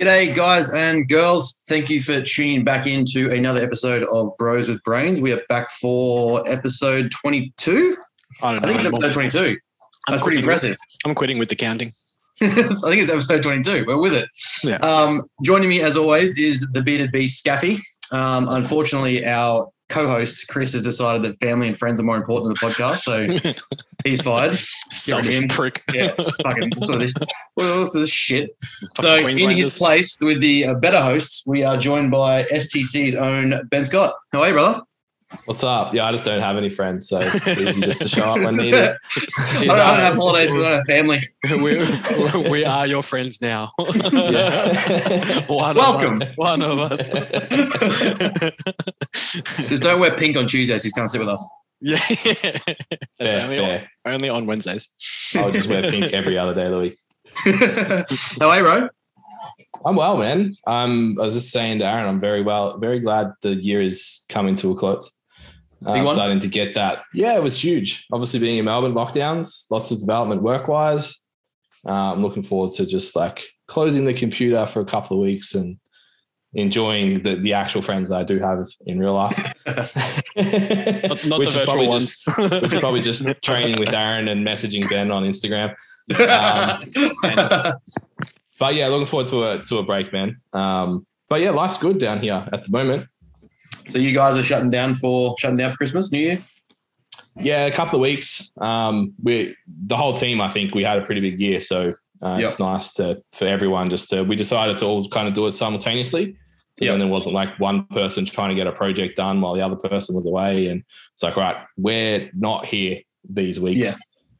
G'day, guys and girls. Thank you for tuning back into another episode of Bros with Brains. We are back for episode 22. I think it's episode 22. That's pretty impressive. I'm quitting with the counting. I think it's episode 22. We're with it. Yeah. Joining me, as always, is the bearded beast, Scaffy. Unfortunately, our co-host, Chris, has decided that family and friends are more important than the podcast, so he's fired. Selfish prick. Yeah, fucking what's this shit? So in his place, with the better hosts, we are joined by STC's own Ben Scott. How are you, brother? What's up? Yeah, I just don't have any friends, so it's easy just to show up when needed. I don't have holidays. We don't have family. We are your friends now. Welcome. One of us. Just don't wear pink on Tuesdays. He's can't sit with us. Yeah. Fair. Only on Wednesdays. I'll just wear pink every other day of the week. How are you, bro? I'm well, man. I was just saying to Aaron, I'm very glad the year is coming to a close. I'm starting to get that. Yeah, it was huge. Obviously being in Melbourne, lockdowns, lots of development work-wise. I'm looking forward to just like closing the computer for a couple of weeks and enjoying the actual friends that I do have in real life. not the virtual ones. Which is probably just training with Aaron and messaging Ben on Instagram. But yeah, looking forward to a break, man. But yeah, life's good down here at the moment. So you guys are shutting down for Christmas, New Year? Yeah, a couple of weeks. The whole team, I think we had a pretty big year. So it's nice for everyone we decided to all kind of do it simultaneously. So then there wasn't like one person trying to get a project done while the other person was away. And it's like, right, we're not here these weeks.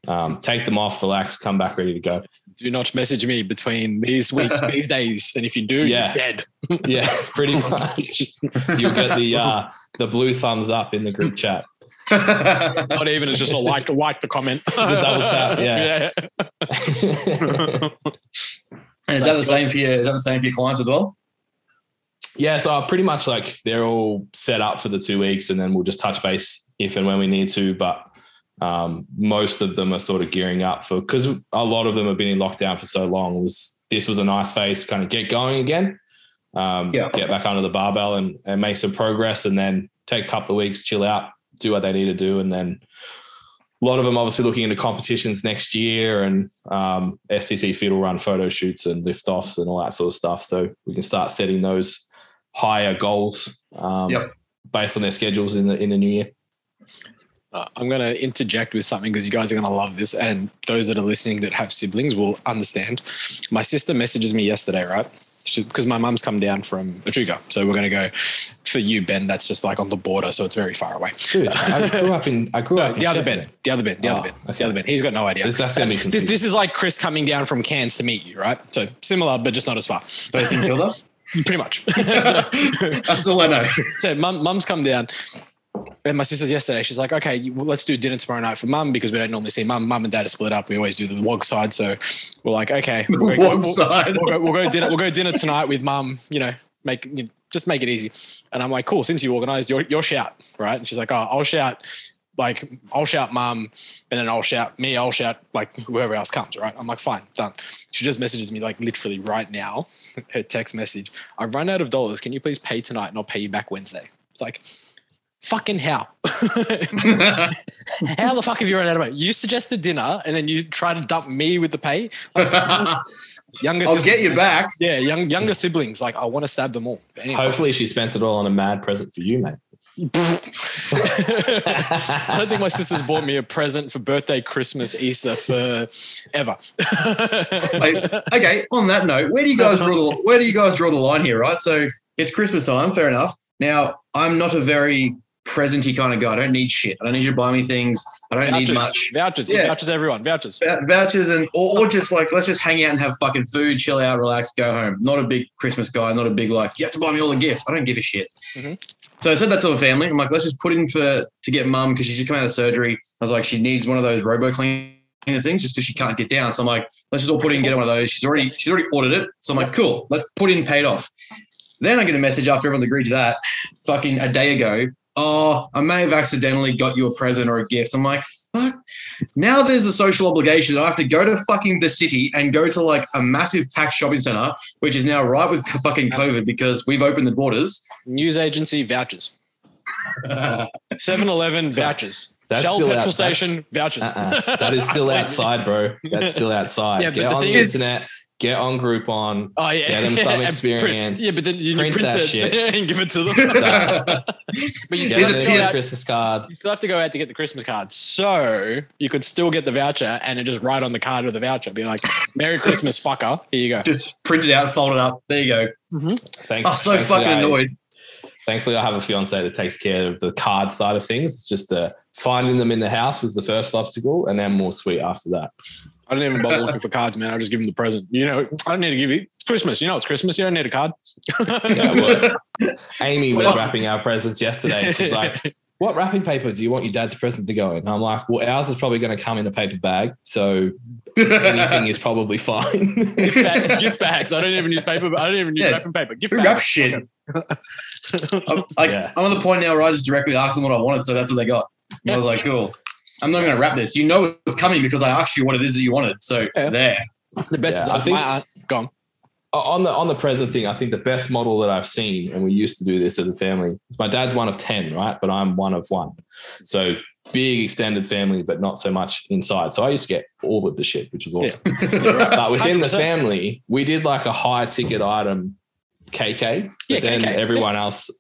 Yeah. Take them off, relax, come back ready to go. Do not message me between these weeks, these days. And if you do, you're dead. Yeah, pretty much. You'll get the blue thumbs up in the group chat. Not even, it's just a like the comment. The double tap, yeah. And is that the same for your clients as well? Yeah, so pretty much like they're all set up for the 2 weeks and then we'll just touch base if and when we need to. But most of them are sort of gearing up because a lot of them have been in lockdown for so long. This was a nice phase to kind of get going again, get back under the barbell and make some progress, and then take a couple of weeks, chill out, do what they need to do. And then a lot of them obviously looking into competitions next year, and STC Fit will run photo shoots and lift offs and all that sort of stuff. So we can start setting those higher goals based on their schedules in the new year. I'm going to interject with something because you guys are going to love this, and those that are listening that have siblings will understand. My sister messages me yesterday, right? Because my mum's come down from Echuca. So we're going to go for you, Ben. That's just like on the border. So it's very far away. Dude, I grew up in the other Ben. He's got no idea. That's going to be confusing. This is like Chris coming down from Cairns to meet you, right? So similar, but just not as far. So it's in Kilda? Pretty much. That's all I know. So mum's come down. And my sister's yesterday, she's like, okay, let's do dinner tomorrow night for mum because we don't normally see mum. Mum and dad are split up. We always do the wog side. So we're like, okay, we'll go dinner tonight with mum, just make it easy. And I'm like, cool, since you organised, your shout, right? And she's like, oh, I'll shout mum, and then I'll shout like whoever else comes, right? I'm like, fine, done. She just messages me like literally right now, her text message, I've run out of dollars. Can you please pay tonight and I'll pay you back Wednesday? It's like, fucking how? How the fuck have you run out of money? You suggested dinner and then you try to dump me with the pay? Like, I'll get you back. Yeah, younger siblings. Like, I want to stab them all. Anyway. Hopefully she spent it all on a mad present for you, mate. I don't think my sister's bought me a present for birthday, Christmas, Easter forever. Okay, on that note, where do you guys draw the line here, right? So it's Christmas time, fair enough. Now, I'm not a very presenty kind of guy. I don't need shit. I don't need you to buy me things. I don't need much. Vouchers. Yeah. Vouchers, everyone. Vouchers. Vouchers or just like, let's just hang out and have fucking food, chill out, relax, go home. Not a big Christmas guy. Not a big like, you have to buy me all the gifts. I don't give a shit. Mm-hmm. So I said that to the family. I'm like, let's just put in to get mum because she's just come out of surgery. I was like, she needs one of those robo-cleaner things just because she can't get down. So I'm like, let's just all put in and get one of those. She's already ordered it. So I'm like, cool, let's put in, paid off. Then I get a message after everyone's agreed to that fucking a day ago. Oh, I may have accidentally got you a present or a gift. I'm like, fuck. Now there's a social obligation. I have to go to fucking the city and go to like a massive packed shopping center, which is now right with fucking COVID because we've opened the borders. News agency vouchers. 7-Eleven vouchers. That's Shell still petrol outside. station vouchers. That is still outside, bro. That's still outside. Yeah, get on the internet. Get on Groupon. Oh yeah, get them some experience. But then you print that it shit. and give it to them. But you Get still, them a Christmas card. you still have to go out to get the Christmas card, so you could still get the voucher and it just write on the card with the voucher. Be like, "Merry Christmas, fucker." Here you go. Just print it out, fold it up. There you go. Mm-hmm. I'm so fucking annoyed. Thankfully, I have a fiance that takes care of the card side of things. Just finding them in the house was the first obstacle, and then more sweet after that. I don't even bother looking for cards, man. I just give them the present. You know, I don't need to give you. It's Christmas. You know, it's Christmas. You don't need a card. Amy was wrapping our presents yesterday. She's like, "What wrapping paper do you want your dad's present to go in?" And I'm like, "Well, ours is probably going to come in a paper bag, so anything is probably fine." Gift bags. I don't even use paper. I don't even use wrapping paper. Gift bags. Wrap shit. I'm at the point now where I just directly asked them what I wanted, so that's what they got. And I was like, cool. I'm not going to wrap this. You know it's coming because I asked you what it is that you wanted. So there. The best is I think my aunt gone. On the present thing, I think the best model that I've seen, and we used to do this as a family, is my dad's one of 10, right? But I'm one of 1. So big extended family, but not so much inside. So I used to get all of the shit, which was awesome. But within 100%. The family, we did like a high ticket item KK, but then KK. everyone else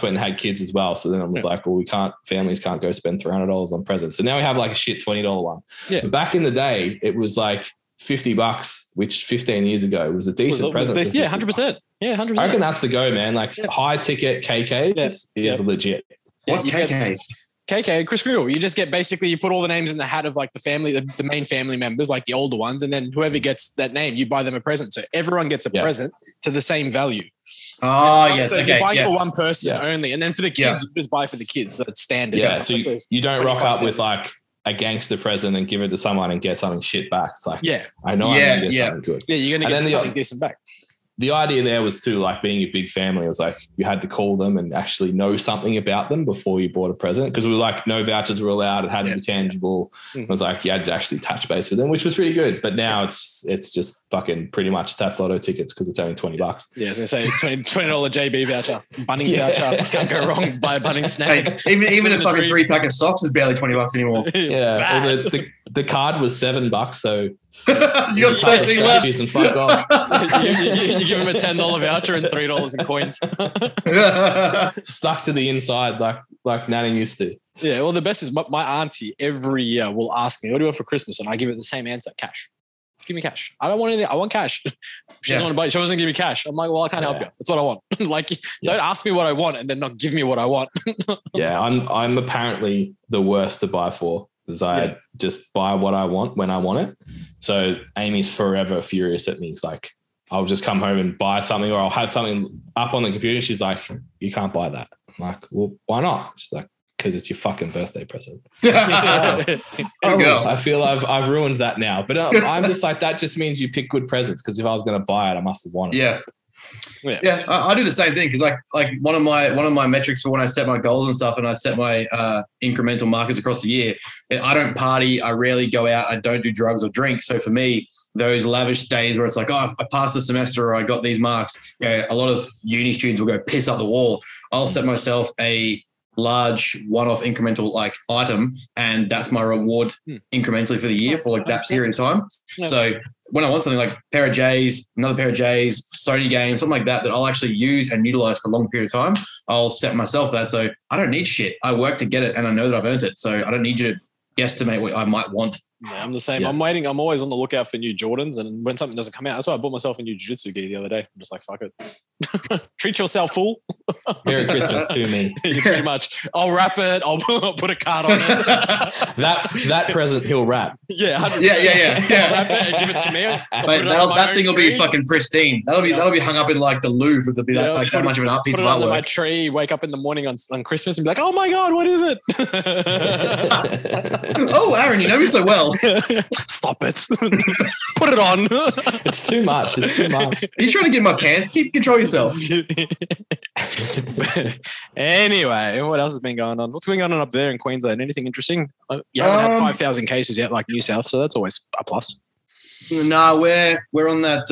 went and had kids as well. So then I was like, well, families can't go spend $300 on presents. So now we have like a shit $20 one. Yeah. But back in the day, it was like $50, which 15 years ago was a decent present. 100%. Yeah, 100%. I reckon that's the go, man. Like high ticket KK is legit. What's KKs? KK, Chris Kringle. You just get you put all the names in the hat of like the family, the main family members, like the older ones, and then whoever gets that name, you buy them a present. So everyone gets a present to the same value. Oh, yes. So okay. you're buying for one person only. And then for the kids, you just buy for the kids. That's standard. Yeah. So you don't rock up with like a gangster present and give it to someone and get something shit back. It's like, I know I'm going to get something good. Yeah, you're going to get something decent back. The idea there was too, like being a big family, it was like you had to call them and actually know something about them before you bought a present, because we were like, no vouchers were allowed. It had to be tangible. It was like you had to actually touch base with them, which was pretty good. But now it's just fucking pretty much Tats Lotto tickets because it's only $20. Yeah, I was going to say $20 JB voucher, Bunnings voucher. Can't go wrong. Buy a Bunnings snack. Hey, even a fucking 3-pack of socks is barely $20 anymore. Yeah, well, the card was $7, so you got 13 left. And fuck off. you give him a $10 voucher and $3 in coins. Stuck to the inside like Nanny used to. Yeah, well, the best is my auntie every year will ask me, what do you want for Christmas? And I give it the same answer, cash. Give me cash. I don't want anything. I want cash. She doesn't want to buy it. She doesn't give me cash. I'm like, well, I can't help you. That's what I want. Don't ask me what I want and then not give me what I want. Yeah, I'm apparently the worst to buy for, because I just buy what I want when I want it. So Amy's forever furious at me. It's like, I'll just come home and buy something, or I'll have something up on the computer. She's like, you can't buy that. I'm like, well, why not? She's like, because it's your fucking birthday present. I feel I've ruined that now. But I'm just like, that just means you pick good presents, because if I was going to buy it, I must have wanted it. Yeah, I do the same thing, because like one of my metrics for when I set my goals and stuff, and I set my incremental markers across the year. I don't party. I rarely go out. I don't do drugs or drink. So for me, those lavish days where it's like, oh, I passed the semester or I got these marks. A lot of uni students will go piss up the wall. I'll set myself a large one-off incremental like item, and that's my reward incrementally for the year for like that period of time. So when I want something like a pair of J's, another pair of J's, Sony games, something like that I'll actually use and utilize for a long period of time, I'll set myself that. So I don't need shit. I work to get it and I know that I've earned it. So I don't need you to guesstimate what I might want. Yeah, I'm the same. Yeah. I'm waiting. I'm always on the lookout for new Jordans, and when something doesn't come out, that's why I bought myself a new jiu-jitsu gi the other day. I'm just like, fuck it. Treat yourself, fool. Merry Christmas to me. Pretty much. I'll wrap it. I'll put a card on it. that present he'll wrap. Yeah. 100%. Yeah. Wrap it and give it to me. Mate, that thing will be fucking pristine. That'll be hung up in like the Louvre. It'll be like that much of an art piece of artwork. Put it under my tree. Wake up in the morning on Christmas and be like, oh my god, what is it? Oh, Aaron, you know me so well. yourself. Stop it. Put it on. It's too much. It's too much. Are you trying to get in my pants? Control yourself. Anyway, what else has been going on? What's going on up there in Queensland? Anything interesting? You haven't had 5,000 cases yet like New South, so that's always a plus. No, we're on that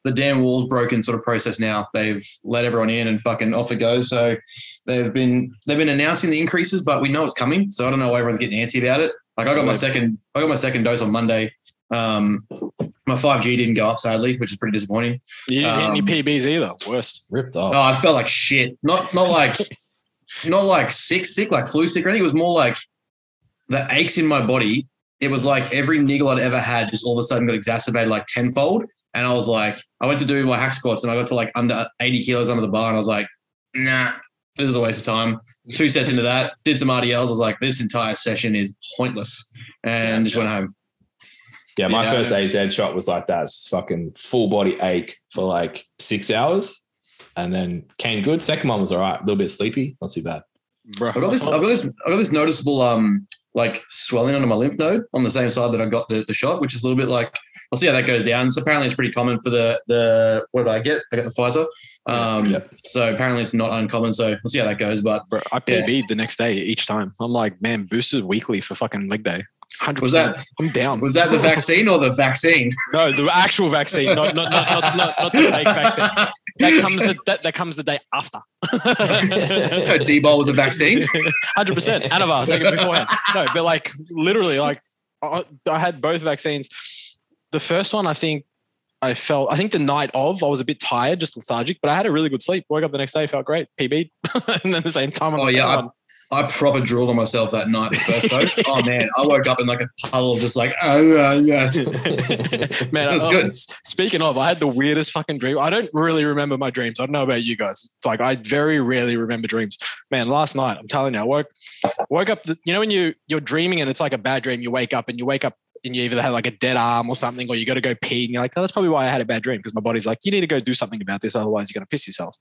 the damn wall's broken sort of process now. They've let everyone in and fucking off it goes. So they've been announcing the increases, but we know it's coming. So I don't know why everyone's getting antsy about it. Like I got my second dose on Monday. My 5G didn't go up sadly, which is pretty disappointing. You didn't hit any PBs either. Worst. Ripped off. No, I felt like shit. Not like sick, like flu sick or anything. It was more like the aches in my body. It was like every niggle I'd ever had just all of a sudden got exacerbated like tenfold. And I was like, I went to do my hack squats and I got to like under 80 kilos under the bar. And I was like, nah, this is a waste of time. 2 sets into that, did some RDLs. I was like, this entire session is pointless. And just went home. Yeah, my first AZ shot was like that. It's just fucking full body ache for like 6 hours. And then came good. Second one was all right. A little bit sleepy. Not too bad. Bro, I got this noticeable like swelling under my lymph node on the same side that I got the shot, which is a little bit like, I'll see how that goes down. So apparently it's pretty common for the what did I get? I got the Pfizer. So apparently it's not uncommon. So we'll see how that goes. But bro, I PB'd the next day each time. I'm like, man, boosters weekly for fucking leg day. 100%. Was that? I'm down. Was that the vaccine or the vaccine? No, the actual vaccine, not the fake vaccine. That comes the day after. D-bol was a vaccine. 100%. Anavar, take it beforehand. No, but like literally, like I had both vaccines. The first one, I think the night of, I was a bit tired, just lethargic, but I had a really good sleep. Woke up the next day, felt great, PB'd, and then at the same time, I proper drooled on myself that night, the first dose. Oh, man. I woke up in like a puddle of just like, yeah. Man, it was good. Speaking of, I had the weirdest fucking dream. I don't really remember my dreams. I don't know about you guys. It's like I very rarely remember dreams. Man, last night, I'm telling you, I woke up, you know when you're dreaming and it's like a bad dream, you wake up and you either have like a dead arm or something, or you got to go pee and you're like, oh, that's probably why I had a bad dream, because my body's like, you need to go do something about this, otherwise you're going to piss yourself.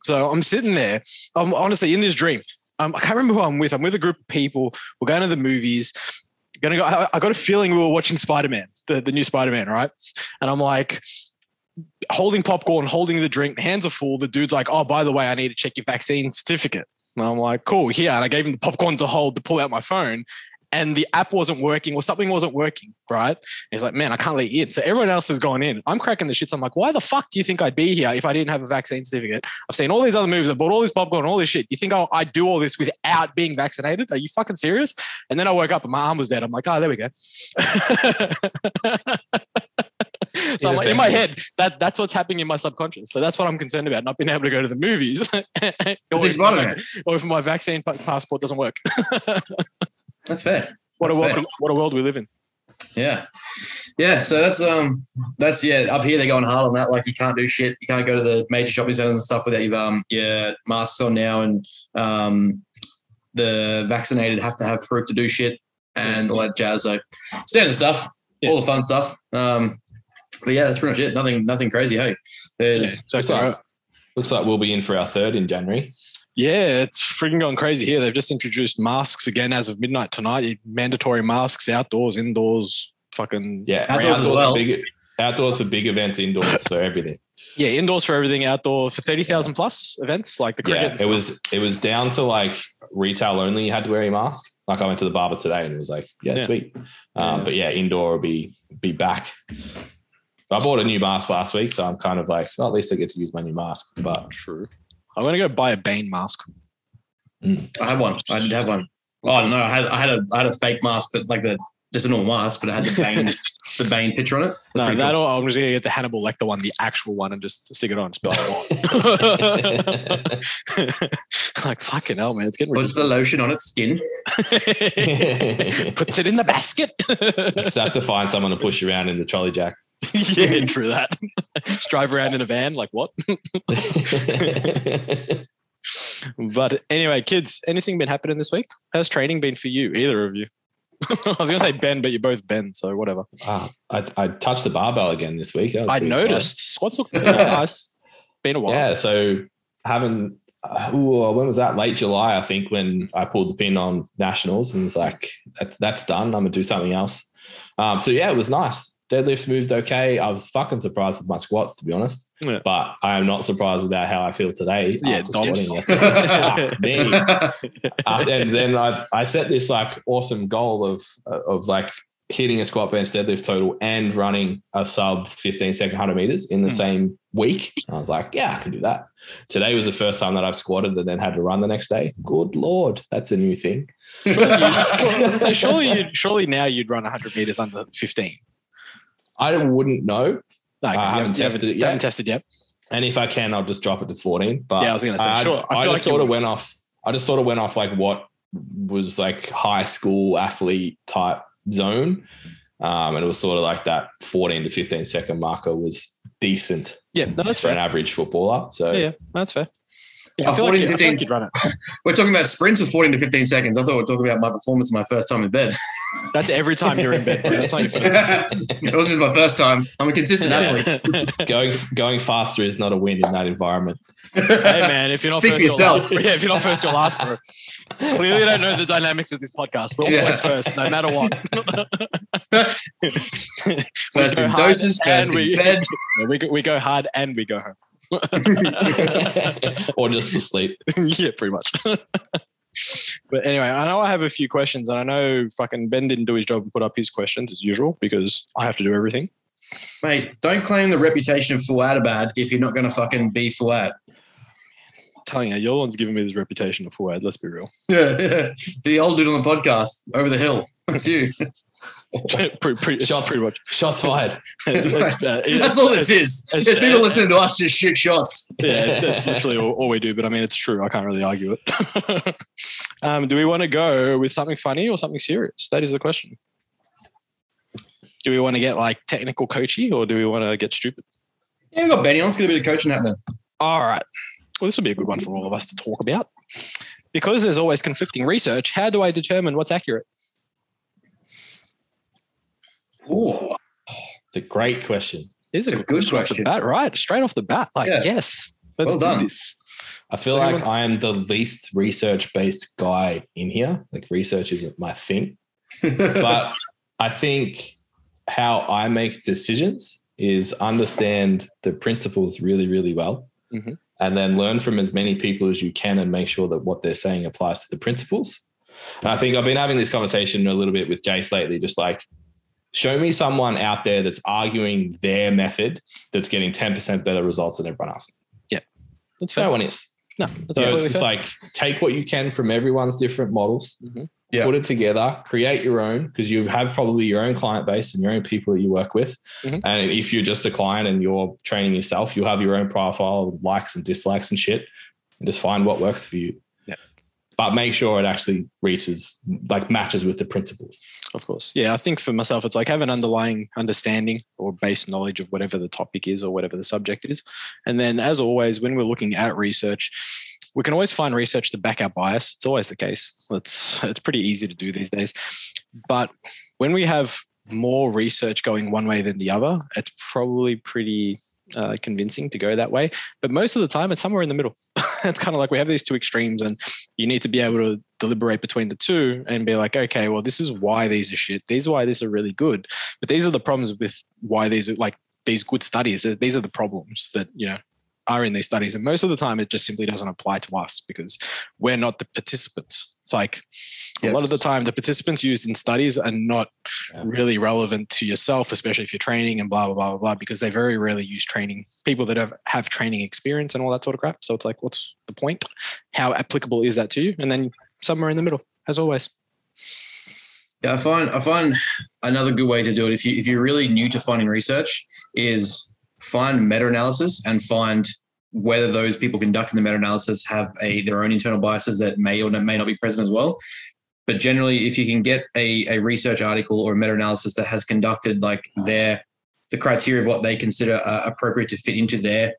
So I'm sitting there, I'm honestly in this dream. I can't remember who I'm with. I'm with a group of people. We're going to the movies. I got a feeling we were watching Spider-Man, the new Spider-Man, right? And I'm like holding popcorn, holding the drink, hands are full. The dude's like, oh, by the way, I need to check your vaccine certificate. And I'm like, cool, here. And I gave him the popcorn to pull out my phone. And the app wasn't working or something wasn't working, right? And he's like, man, I can't let you in. So everyone else has gone in. I'm cracking the shits. I'm like, why the fuck do you think I'd be here if I didn't have a vaccine certificate? I've seen all these other movies. I bought all this popcorn, all this shit. You think I'd do all this without being vaccinated? Are you fucking serious? And then I woke up and my arm was dead. I'm like, oh, there we go. So I'm like, in my head, that's what's happening in my subconscious. So that's what I'm concerned about, not being able to go to the movies. or if my vaccine passport doesn't work. That's fair. What a world we live in. Yeah. So that's up here they're going hard on that. Like you can't do shit. You can't go to the major shopping centers and stuff without your masks on now, and the vaccinated have to have proof to do shit and all that jazz. So standard stuff, all the fun stuff. But yeah, that's pretty much it. Nothing crazy. Hey, looks like we'll be in for our third in January. Yeah, it's freaking gone crazy here. They've just introduced masks again as of midnight tonight. Mandatory masks, outdoors, indoors, fucking... Yeah, outdoors as well. Outdoors for big events, indoors for everything. Yeah, indoors for everything, outdoor for 30,000 plus events, like the cricket. Yeah, it was down to like retail only. You had to wear a mask. Like I went to the barber today and it was like, sweet. But yeah, indoor will be back. So I bought a new mask last week, so I'm kind of like, at least I get to use my new mask. But true. I'm going to go buy a Bane mask. I had one. I didn't have one. Oh, no, I had a fake mask that like just a normal mask, but it had the Bane picture on it. No, I'm just going to get the Hannibal Lecter one, the actual one, and just stick it on. Just like, fucking hell, man. It's getting ridiculous. Puts the lotion on its skin. Puts it in the basket. Just have to find someone to push you around in the trolley jack. Yeah, true that. Just drive around in a van, like what? But anyway, kids, anything been happening this week? How's training been for you, either of you? I was going to say Ben, but you're both Ben, so whatever. I touched the barbell again this week. I noticed. Squats look nice. Been a while. Yeah, so when was that? Late July, I think, when I pulled the pin on nationals and was like, that's done. I'm going to do something else. So yeah, it was nice. Deadlifts moved okay. I was fucking surprised with my squats, to be honest. Yeah. But I am not surprised about how I feel today. Yeah, after squatting yesterday. Fuck me. And then I set this like awesome goal of like hitting a squat, bench, deadlift total and running a sub 15-second 100 meters in the same week. I was like, yeah, I can do that. Today was the first time that I've squatted and then had to run the next day. Good Lord, that's a new thing. Surely now you'd run 100 meters under 15. I wouldn't know. No, I haven't tested it yet. Haven't tested yet. And if I can, I'll just drop it to 14. But yeah, I was going to say, sure. I just sort of went off like what was like high school athlete type zone. And it was sort of like that 14 to 15 second marker was decent. Yeah, no, that's for fair. An average footballer. So yeah, that's fair. Yeah, I feel 14 like, to 15. you'd run it. We're talking about sprints of 14 to 15 seconds. I thought we were talking about my performance my first time in bed. That's every time you're in bed. Bro. That's not your first time. It was just my first time. I'm a consistent athlete. Going faster is not a win in that environment. Hey man, if you're not Speak first, for yourself. if you're not first, you're last, bro. Clearly, don't know the dynamics of this podcast. We're always first, no matter what. First in doses, first in bed. We go hard and we go home. Or just to sleep. Yeah, pretty much. But anyway, I know I have a few questions, and I know fucking Ben didn't do his job and put up his questions as usual because I have to do everything. Mate, don't claim the reputation of Fuadabad if you're not going to fucking be Fuad. I'm telling you, you're the one's giving me this reputation of Fuad. Let's be real. Yeah. The old dude on the podcast, over the hill. That's you. pretty much. Shots fired. That's all this is. There's people listening to us just shoot shots. Yeah, that's literally all we do. But I mean, it's true. I can't really argue it. Do we want to go with something funny or something serious? That is the question. Do we want to get like technical coachy or do we want to get stupid? Yeah, we've got Benny on. Let's get a bit of coaching happening. All right. Well, this will be a good one for all of us to talk about. Because there's always conflicting research, how do I determine what's accurate? Ooh. It's a great question. It is a good question. Off the bat, right? Straight off the bat. Like, yes, let's do this. I feel like I am the least research-based guy in here. Like research isn't my thing. But I think how I make decisions is understand the principles really, really well. Mm-hmm. And then learn from as many people as you can and make sure that what they're saying applies to the principles. And I think I've been having this conversation a little bit with Jace lately, just like, show me someone out there that's arguing their method that's getting 10% better results than everyone else. Yeah. That's fair. No one is. No. So it's just like, take what you can from everyone's different models, put it together, create your own, because you have probably your own client base and your own people that you work with. Mm-hmm. And if you're just a client and you're training yourself, you'll have your own profile of likes and dislikes and shit, and just find what works for you. Yeah. But make sure it actually matches with the principles. Of course. Yeah. I think for myself, it's like have an underlying understanding or base knowledge of whatever the topic is or whatever the subject is. And then as always, when we're looking at research, we can always find research to back our bias. It's always the case. It's pretty easy to do these days. But when we have more research going one way than the other, it's probably pretty convincing to go that way. But most of the time, it's somewhere in the middle. It's kind of like we have these two extremes and you need to be able to deliberate between the two and be like, okay, well, this is why these are shit. These are why these are really good. But these are the problems with why these are like these good studies. These are the problems that, are in these studies. And most of the time it just simply doesn't apply to us because we're not the participants. It's like a lot of the time the participants used in studies are not really relevant to yourself, especially if you're training and blah, blah, blah, blah, because they very rarely use people that have training experience and all that sort of crap. So it's like, what's the point? How applicable is that to you? And then somewhere in the middle, as always. Yeah, I find another good way to do it if you're really new to finding research is find meta-analysis and find whether those people conducting the meta-analysis have their own internal biases that may or may not be present as well. But generally, if you can get a research article or a meta-analysis that has conducted like the criteria of what they consider appropriate to fit into their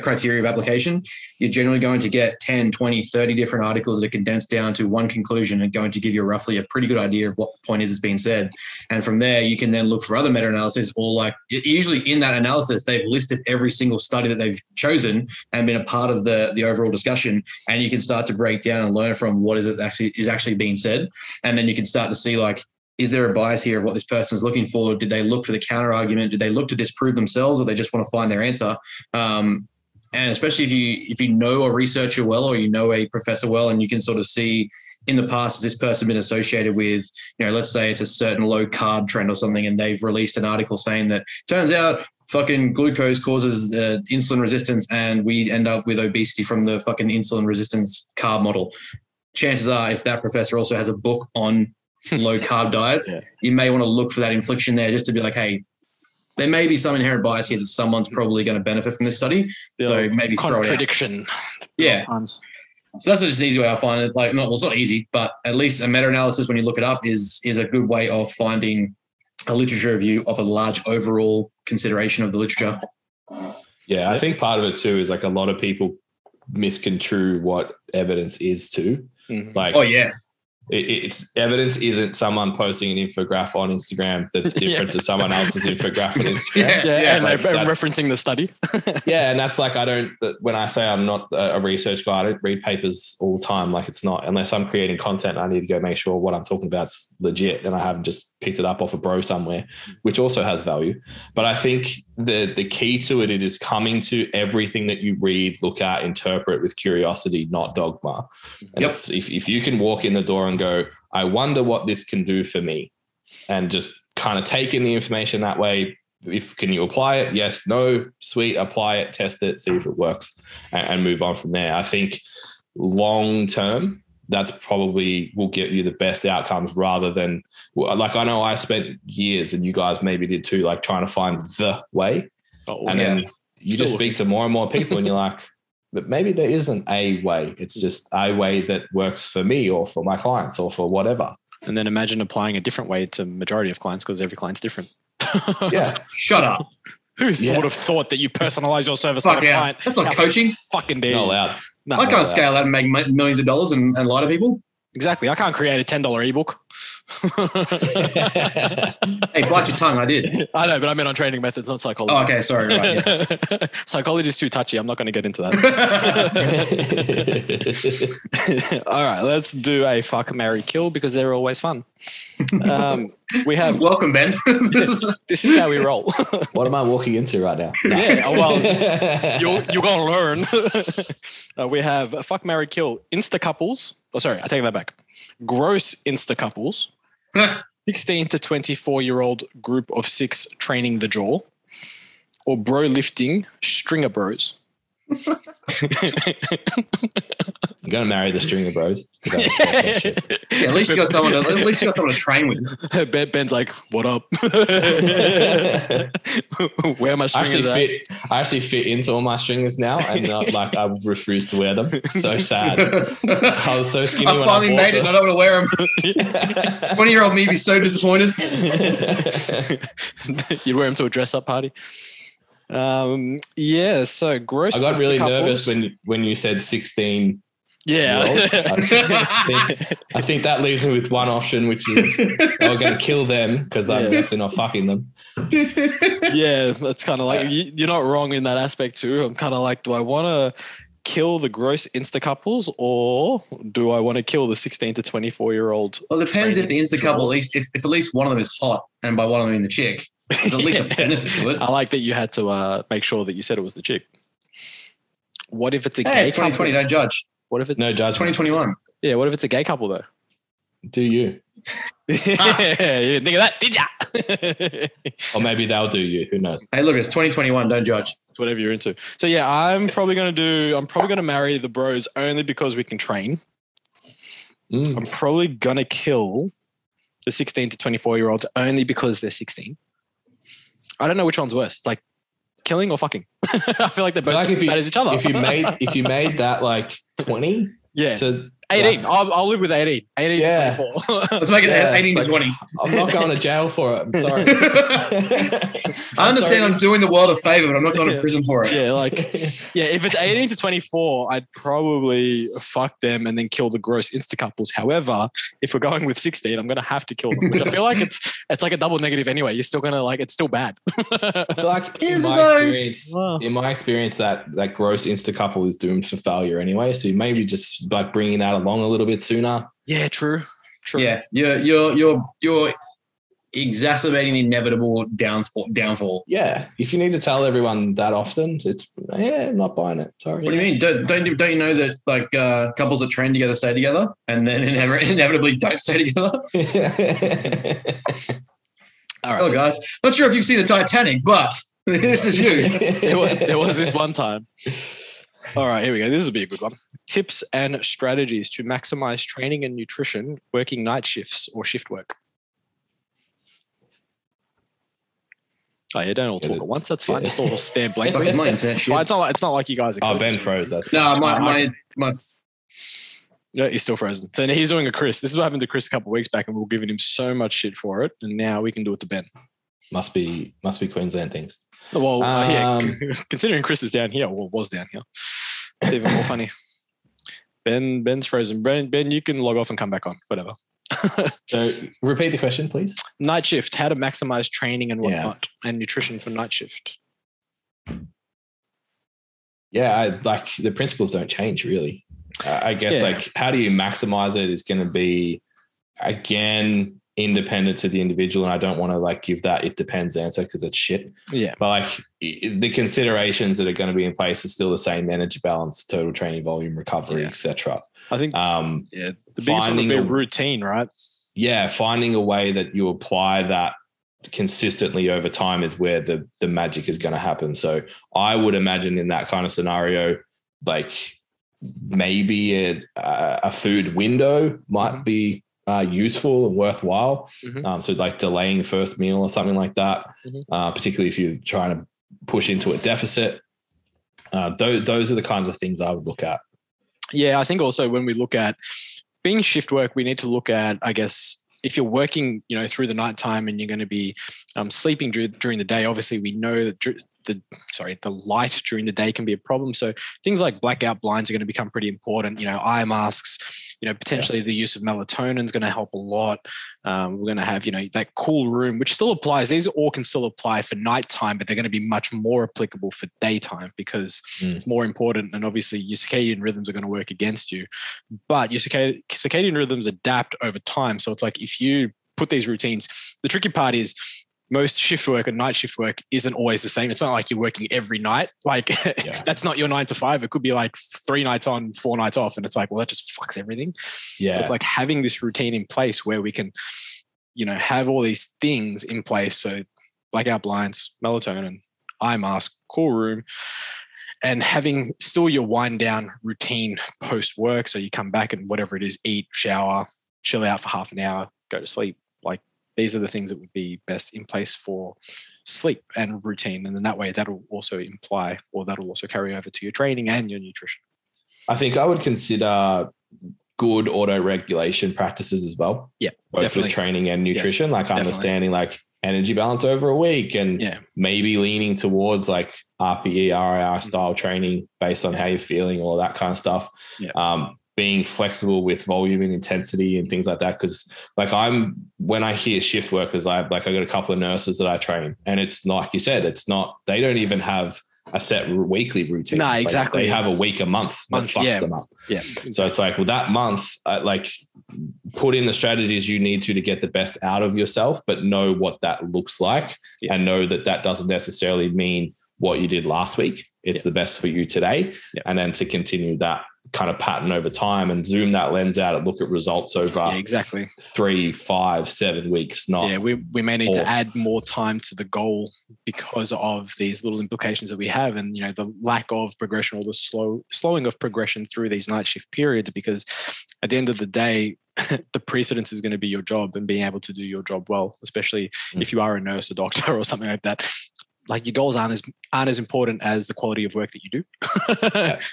criteria of application, you're generally going to get 10, 20, 30 different articles that are condensed down to one conclusion and going to give you roughly a pretty good idea of what the point is that's being said. And from there, you can then look for other meta-analysis or like usually in that analysis, they've listed every single study that they've chosen and been a part of the overall discussion. And you can start to break down and learn from what is actually being said. And then you can start to see like, is there a bias here of what this person's looking for? Did they look for the counter argument? Did they look to disprove themselves, or they just want to find their answer? And especially if you know a researcher well, or you know a professor well, and you can sort of see in the past, has this person been associated with, let's say it's a certain low carb trend or something, and they've released an article saying that turns out fucking glucose causes insulin resistance, and we end up with obesity from the fucking insulin resistance carb model. Chances are, if that professor also has a book on low carb diets, you may want to look for that inflection there, just to be like, hey, there may be some inherent bias here that someone's probably going to benefit from this study. So maybe throw it out. Contradiction. Yeah. Times. So that's just an easy way I find it. It's not easy, but at least a meta-analysis, when you look it up, is a good way of finding a literature review of a large overall consideration of the literature. Yeah, I think part of it too is like a lot of people misconstrue what evidence is too. Mm-hmm. Like, oh yeah. It's evidence isn't someone posting an infographic on Instagram that's different to someone else's infographic on Instagram. And referencing the study. Yeah, and that's like, when I say I'm not a research guy, I don't read papers all the time. Like, it's not, unless I'm creating content, I need to go make sure what I'm talking about is legit, and I haven't just picked it up off a bro somewhere, which also has value. But I think the key to it is coming to everything that you read, look at, interpret with curiosity, not dogma. And if you can walk in the door and go, I wonder what this can do for me, and just kind of take in the information that way. Can you apply it? Yes, no, sweet, apply it, test it, see if it works, and move on from there. I think long term, that's probably will get you the best outcomes, rather than, like, I know I spent years, and you guys maybe did too, like trying to find the way. Then you just speak to more and more people and you're like, but maybe there isn't a way. It's just a way that works for me or for my clients or for whatever. And then imagine applying a different way to majority of clients, because every client's different. Yeah. Shut up. Who would have thought that you personalize your service to a client? That's not coaching. Fucking dare. Not allowed. No, I can't scale that and make millions of dollars and lie to people. Exactly. I can't create a $10 ebook. Hey, bite your tongue. I did. I know, but I meant on training methods, not psychology. Oh, okay. Sorry. Right, yeah. Psychology is too touchy. I'm not going to get into that. All right. Let's do a fuck, marry, kill, because they're always fun. We have. Welcome, Ben. This is how we roll. What am I walking into right now? No. Yeah. Well, you're going to learn. We have fuck, marry, kill, Insta couples. Oh, sorry, I take that back. Gross Insta couples, 16 to 24-year-old group of 6 training the jaw, or bro lifting stringer bros. I'm gonna marry the stringer bros. Yeah, at least you got someone to train with. Ben's like, "What up? Where am I stringers at?" I actually fit into all my stringers now, and like I refuse to wear them. It's so sad. I was so skinny. I finally made it, and I don't want to wear them. 20-year-old me be so disappointed. You'd wear them to a dress-up party. So gross. I got really nervous when you said 16. Yeah. I think that leaves me with one option, which is I'm going to kill them because I'm definitely not fucking them. Yeah, that's kind of like, you're not wrong in that aspect too. I'm kind of like, do I want to kill the gross Insta couples, or do I want to kill the 16 to 24-year-old? Well, it depends if the Insta couple, if at least one of them is hot, and by one of them I mean the chick. There's at least a benefit to it. I like that you had to make sure that you said it was the chick. What if it's a gay it's 2020, couple? Don't judge. What if it's no judge? 2021. Yeah, what if it's a gay couple though? Do you? You didn't think of that, did ya? Or maybe they'll do you. Who knows? Hey, look, it's 2021. Don't judge. It's whatever you're into. So yeah, I'm probably gonna marry the bros only because we can train. I'm probably gonna kill the 16 to 24-year-olds only because they're 16. I don't know which one's worse, like killing or fucking. I feel like they're both as bad as each other. If you made that like 20, to 18. Like, I'll live with 18. 18 to 24. Let's make it 18 to 20. I'm not going to jail for it. I'm sorry. I understand I'm doing the world a favor, but I'm not going to prison for it. Yeah, if it's 18 to 24, I'd probably fuck them and then kill the gross Insta couples. However, if we're going with 16, I'm going to have to kill them, which I feel like it's like a double negative anyway. You're still going to it's still bad. I feel like in my experience, that gross Insta couple is doomed for failure anyway. So you maybe just like bringing that along a little bit sooner. Yeah, true. True. Yeah, you're exacerbating the inevitable downfall. Yeah, if you need to tell everyone that often, I'm not buying it. Sorry. What do you mean? Don't you know that like couples that train together stay together, and then inevitably don't stay together? All right. Oh, guys, not sure if you've seen the Titanic, but this is you. There was this one time. All right, here we go. This will be a good one. Tips and strategies to maximize training and nutrition working night shifts or shift work. Oh, yeah, don't all talk at once. That's fine. Just all stare blankly. My internet shit. It's not like you guys are. Oh, Ben froze. That's no, my. Yeah, he's still frozen. So he's doing a Chris. This is what happened to Chris a couple of weeks back, and we were giving him so much shit for it, and now we can do it to Ben. Must be Queensland things. Well, yeah, considering Chris is down here, or was down here, it's even more funny. Ben's frozen. Ben, you can log off and come back on. Whatever. So repeat the question, please. Night shift. How to maximize training and whatnot, and nutrition for night shift. Yeah, like the principles don't change really. I guess like how do you maximize it is going to be again independent to the individual, and I don't want to like give that it depends answer because it's shit. Yeah, but like the considerations that are going to be in place are still the same: energy balance, total training volume, recovery, etc. I think the biggest one would be routine, right? Yeah, finding a way that you apply that consistently over time is where the magic is going to happen. So I would imagine in that kind of scenario, like maybe a food window might be useful and worthwhile. So like delaying first meal or something like that, particularly if you're trying to push into a deficit. Those are the kinds of things I would look at. Yeah, I think also when we look at being shift work, we need to look at, I guess, if you're working, through the nighttime and you're going to be sleeping during the day, obviously we know that the light during the day can be a problem. So things like blackout blinds are going to become pretty important. Eye masks, potentially the use of melatonin is going to help a lot. We're going to have, that cool room, which still applies. These all can still apply for nighttime, but they're going to be much more applicable for daytime because it's more important. And obviously your circadian rhythms are going to work against you, but your circadian rhythms adapt over time. So it's like, if you put these routines, the tricky part is most shift work and night shift work isn't always the same. It's not like you're working every night. Like that's not your 9 to 5. It could be like 3 nights on, 4 nights off. And it's like, well, that just fucks everything. Yeah. So it's like having this routine in place where we can, have all these things in place. So blackout blinds, melatonin, eye mask, cool room, and having still your wind down routine post work. So you come back and whatever it is, eat, shower, chill out for half an hour, go to sleep. Like these are the things that would be best in place for sleep and routine. And then that way that'll also imply, or that'll also carry over to your training and your nutrition. I think I would consider good auto-regulation practices as well. Yeah, both definitely. With training and nutrition, like understanding like energy balance over a week and maybe leaning towards like RPE, RIR style training based on how you're feeling, all that kind of stuff. Yeah. Being flexible with volume and intensity and things like that. Cause like when I hear shift workers, I got a couple of nurses that I train, and it's not, like you said, they don't even have a set weekly routine. No, exactly. They have a week, a month that fucks them up. Yeah. So it's like, well, that month, put in the strategies you need to get the best out of yourself, but know what that looks like and know that doesn't necessarily mean what you did last week. It's the best for you today. And then to continue that kind of pattern over time and zoom that lens out and look at results over 3, 5, 7 weeks. We may need to add more time to the goal because of these little implications that we have, and the lack of progression or the slowing of progression through these night shift periods, because at the end of the day the precedence is going to be your job and being able to do your job well, especially if you are a nurse, a doctor or something like that. Like your goals aren't as important as the quality of work that you do.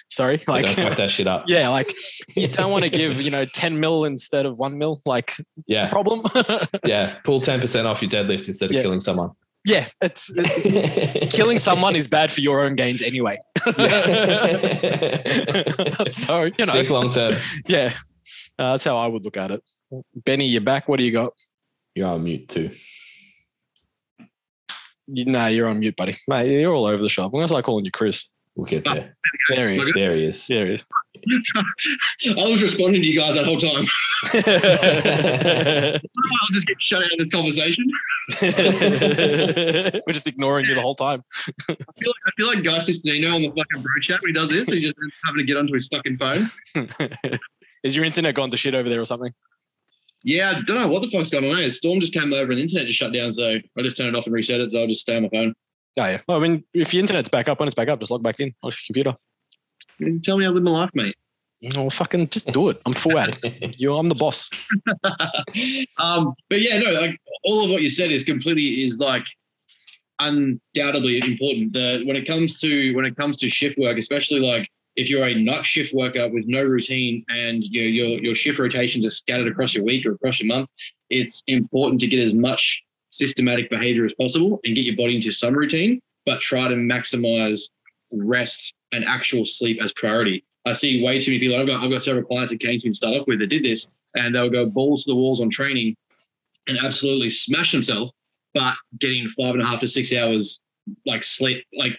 Sorry. Like don't fuck that shit up. Yeah. Like you don't want to give, 10 mil instead of 1 mil. Like it's a problem. Pull 10% off your deadlift instead of killing someone. Yeah. It's killing someone is bad for your own gains anyway. So, think long term. Yeah. That's how I would look at it. Benny, you're back. What do you got? You're on mute too. No, you're on mute, buddy. Mate, you're all over the shop. I'm going to start calling you Chris. We'll get there. There he is. There he is. There he is. I was responding to you guys that whole time. I'll just get shut out of this conversation. We're just ignoring you the whole time. I feel like Guy Sistino on the fucking bro chat when he does this. He just ends up having to get onto his fucking phone. Is your internet gone to shit over there or something? Yeah, I don't know what the fuck's going on. The storm just came over and the internet just shut down, so I just turned it off and reset it, so I'll just stay on my phone. Oh, yeah. Well, I mean, if your internet's back up, when it's back up, just log back in on your computer. Tell me how to live my life, mate. Oh, fucking just do it. I'm full at it. I'm the boss. But yeah, no, like all of what you said is like undoubtedly important. When it comes to shift work, especially like if you're a night shift worker with no routine and your shift rotations are scattered across your week or across your month, it's important to get as much systematic behavior as possible and get your body into some routine, but try to maximize rest and actual sleep as priority. I see way too many people. I've got several clients that came to me and start off with that did this, and they'll go balls to the walls on training and absolutely smash themselves, but getting 5.5 to 6 hours like sleep, like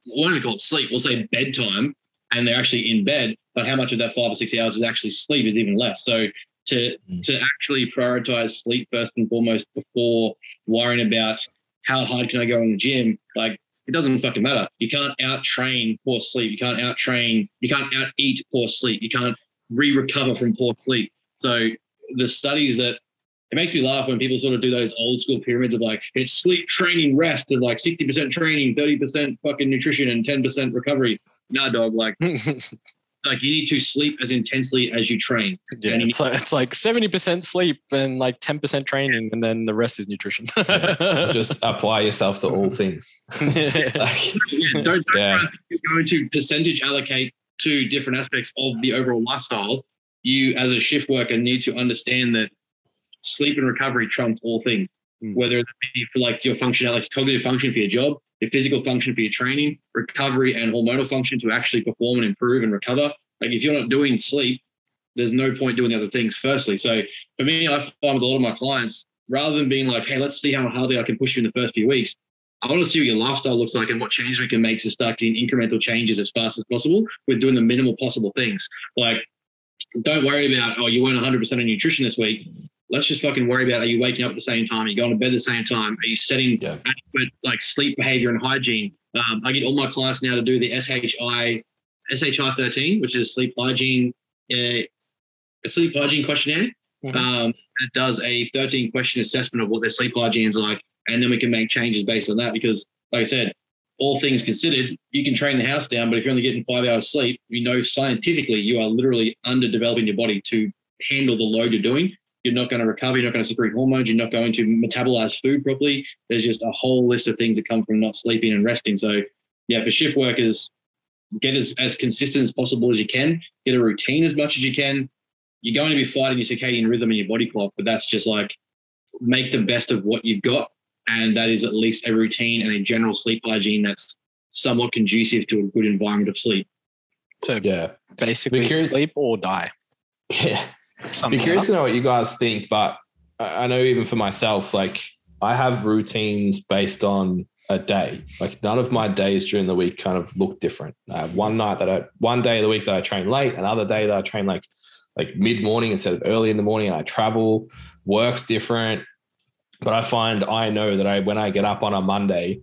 what do we call it? Sleep. We'll say bedtime, and they're actually in bed, but how much of that 5 or 6 hours is actually sleep is even less. So to actually prioritize sleep first and foremost before worrying about how hard can I go in the gym, like it doesn't fucking matter. You can't out-train poor sleep. You can't out-eat poor sleep. You can't recover from poor sleep. So the studies that, it makes me laugh when people sort of do those old school pyramids of like, it's sleep, training, rest, and like 60% training, 30% fucking nutrition, and 10% recovery. Nah, dog, like you need to sleep as intensely as you train. Yeah, it's like 70% sleep and like 10% training, and then the rest is nutrition. Just apply yourself to all things. Don't go to percentage allocate to different aspects of the overall lifestyle. You, as a shift worker, need to understand that sleep and recovery trumps all things, whether it be for like your functionality, cognitive function for your job, your physical function for your training, recovery and hormonal function to actually perform and improve and recover. Like if you're not doing sleep, there's no point doing the other things firstly. So for me, I find with a lot of my clients, rather than being like, hey, let's see how hardly I can push you in the first few weeks, I want to see what your lifestyle looks like and what changes we can make to start getting incremental changes as fast as possible with doing the minimal possible things. Like, don't worry about, you weren't 100% on nutrition this week. Let's just fucking worry about, are you waking up at the same time? Are you going to bed at the same time? Are you setting adequate like sleep behavior and hygiene? I get all my clients now to do the SHI 13, which is sleep hygiene questionnaire. It does a 13 question assessment of what their sleep hygiene is like, and then we can make changes based on that. Because, like I said, all things considered, you can train the house down, but if you're only getting 5 hours sleep, scientifically you are literally underdeveloping your body to handle the load you're doing. You're not going to recover. You're not going to secrete hormones. You're not going to metabolize food properly. There's just a whole list of things that come from not sleeping and resting. So, yeah, for shift workers, get as consistent as possible as you can. Get a routine as much as you can. You're going to be fighting your circadian rhythm and your body clock, but that's just like make the best of what you've got. And that is at least a routine and a general sleep hygiene that's somewhat conducive to a good environment of sleep. So, yeah, basically sleep or die. Yeah. Be curious to know what you guys think, but I know even for myself, like I have routines based on a day. Like none of my days during the week kind of look different. I have one day of the week that I train late, another day that I train like mid-morning instead of early in the morning, and I travel. Work's different. But I know that when I get up on a Monday,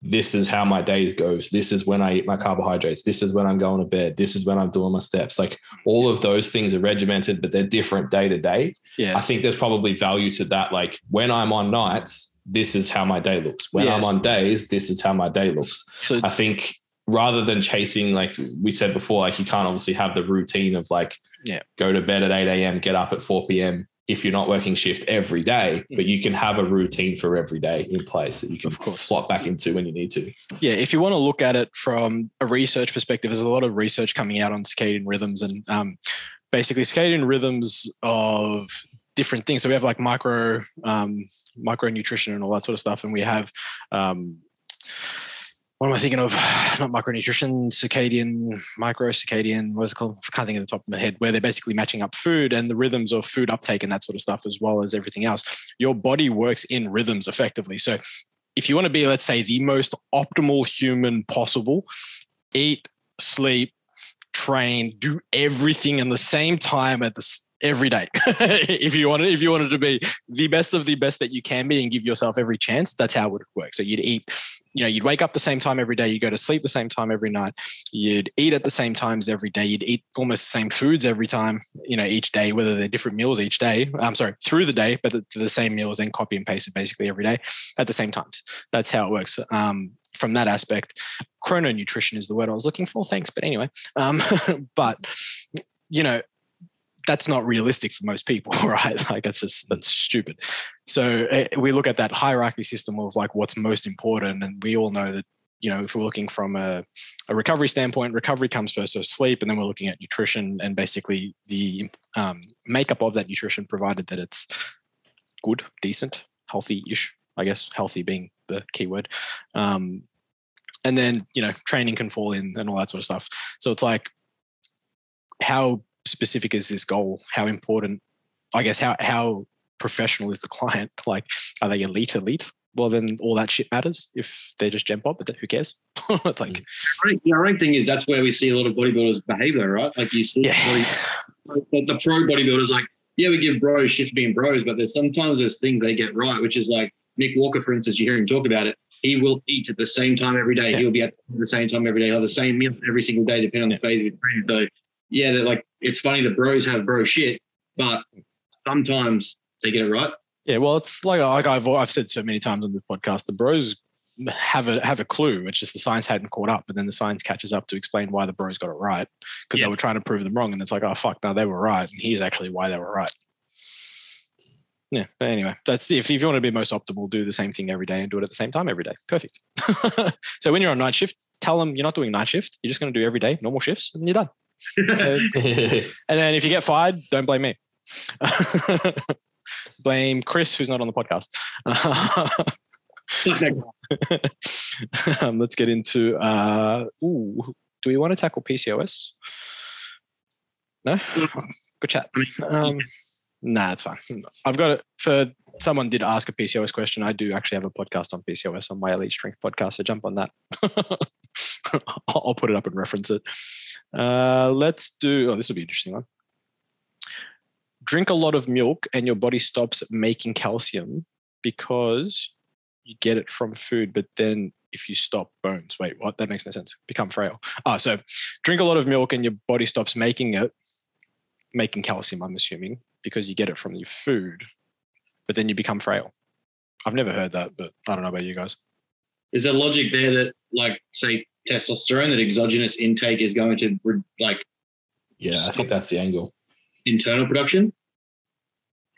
this is how my day goes. This is when I eat my carbohydrates. This is when I'm going to bed. This is when I'm doing my steps. Like all of those things are regimented, but they're different day to day. Yes. I think there's probably value to that. Like when I'm on nights, this is how my day looks. When I'm on days, this is how my day looks. So I think rather than chasing, like we said before, like you can't obviously have the routine of like, go to bed at 8 a.m., get up at 4 p.m. if you're not working shift every day, but you can have a routine for every day in place that you can slot back into when you need to. Yeah. If you want to look at it from a research perspective, there's a lot of research coming out on circadian rhythms and basically circadian rhythms of different things. So we have like micronutrition and all that sort of stuff. And we have, what am I thinking of? Not micronutrition, microcircadian, what's it called? I can't think of the top of my head, where they're basically matching up food and the rhythms of food uptake and that sort of stuff, as well as everything else. Your body works in rhythms effectively. So if you want to be, let's say, the most optimal human possible, eat, sleep, train, do everything in the same time every day. if you wanted to be the best of the best that you can be and give yourself every chance, that's how it would work. So you'd eat, you'd wake up the same time every day, you go to sleep the same time every night, you'd eat at the same times every day, you'd eat almost the same foods every time, each day, whether they're different meals each day, through the day, but the same meals, then copy and paste it basically every day at the same times. That's how it works. From that aspect, chrononutrition is the word I was looking for. Thanks. But anyway, but that's not realistic for most people, right? Like that's stupid. So we look at that hierarchy system of like what's most important. And we all know that, if we're looking from a recovery standpoint, recovery comes first, so sleep, and then we're looking at nutrition and basically the makeup of that nutrition, provided that it's good, decent, healthy-ish, I guess, healthy being the key word. And then, training can fall in and all that sort of stuff. So it's like, how specific is this goal? How important, I guess, how professional is the client? Like, are they elite? Well, then all that shit matters if they're just gen pop, but who cares? It's like, the ironic thing is that's where we see a lot of bodybuilders behave though, right? Like you see the pro bodybuilders, like, yeah, we give bros shit for being bros, but sometimes there's things they get right, which is like Nick Walker, for instance, you hear him talk about it. He will eat at the same time every day. Yeah. He'll be at the same time every day. He'll have the same meal every single day, depending on the phase of his training. So yeah, they're like, it's funny that bros have bro shit, but sometimes they get it right. Yeah, well, it's like I've said so many times on the podcast, the bros have a clue. It's just the science hadn't caught up, but then the science catches up to explain why the bros got it right, because they were trying to prove them wrong, and it's like, oh fuck, no, they were right, and here's actually why they were right. Yeah, but anyway, that's if you want to be most optimal, do the same thing every day and do it at the same time every day. Perfect. So when you're on night shift, tell them you're not doing night shift. You're just going to do every day, normal shifts, and you're done. And then if you get fired, don't blame me. Blame Chris, who's not on the podcast. Let's get into do we want to tackle PCOS? No? Good chat. Nah, it's fine. I've got it for someone did ask a PCOS question. I do actually have a podcast on PCOS on my Elite Strength podcast, so jump on that. I'll put it up and reference it. Let's do, this will be an interesting one. Drink a lot of milk and your body stops making calcium because you get it from food, but then if you stop, bones. Wait, what? That makes no sense. Become frail. So drink a lot of milk and your body stops making calcium, I'm assuming, because you get it from your food, but then you become frail. I've never heard that, but I don't know about you guys. Is there logic there that, like, say, testosterone, that exogenous intake is going to, like... Yeah, I think that's the angle. Internal production?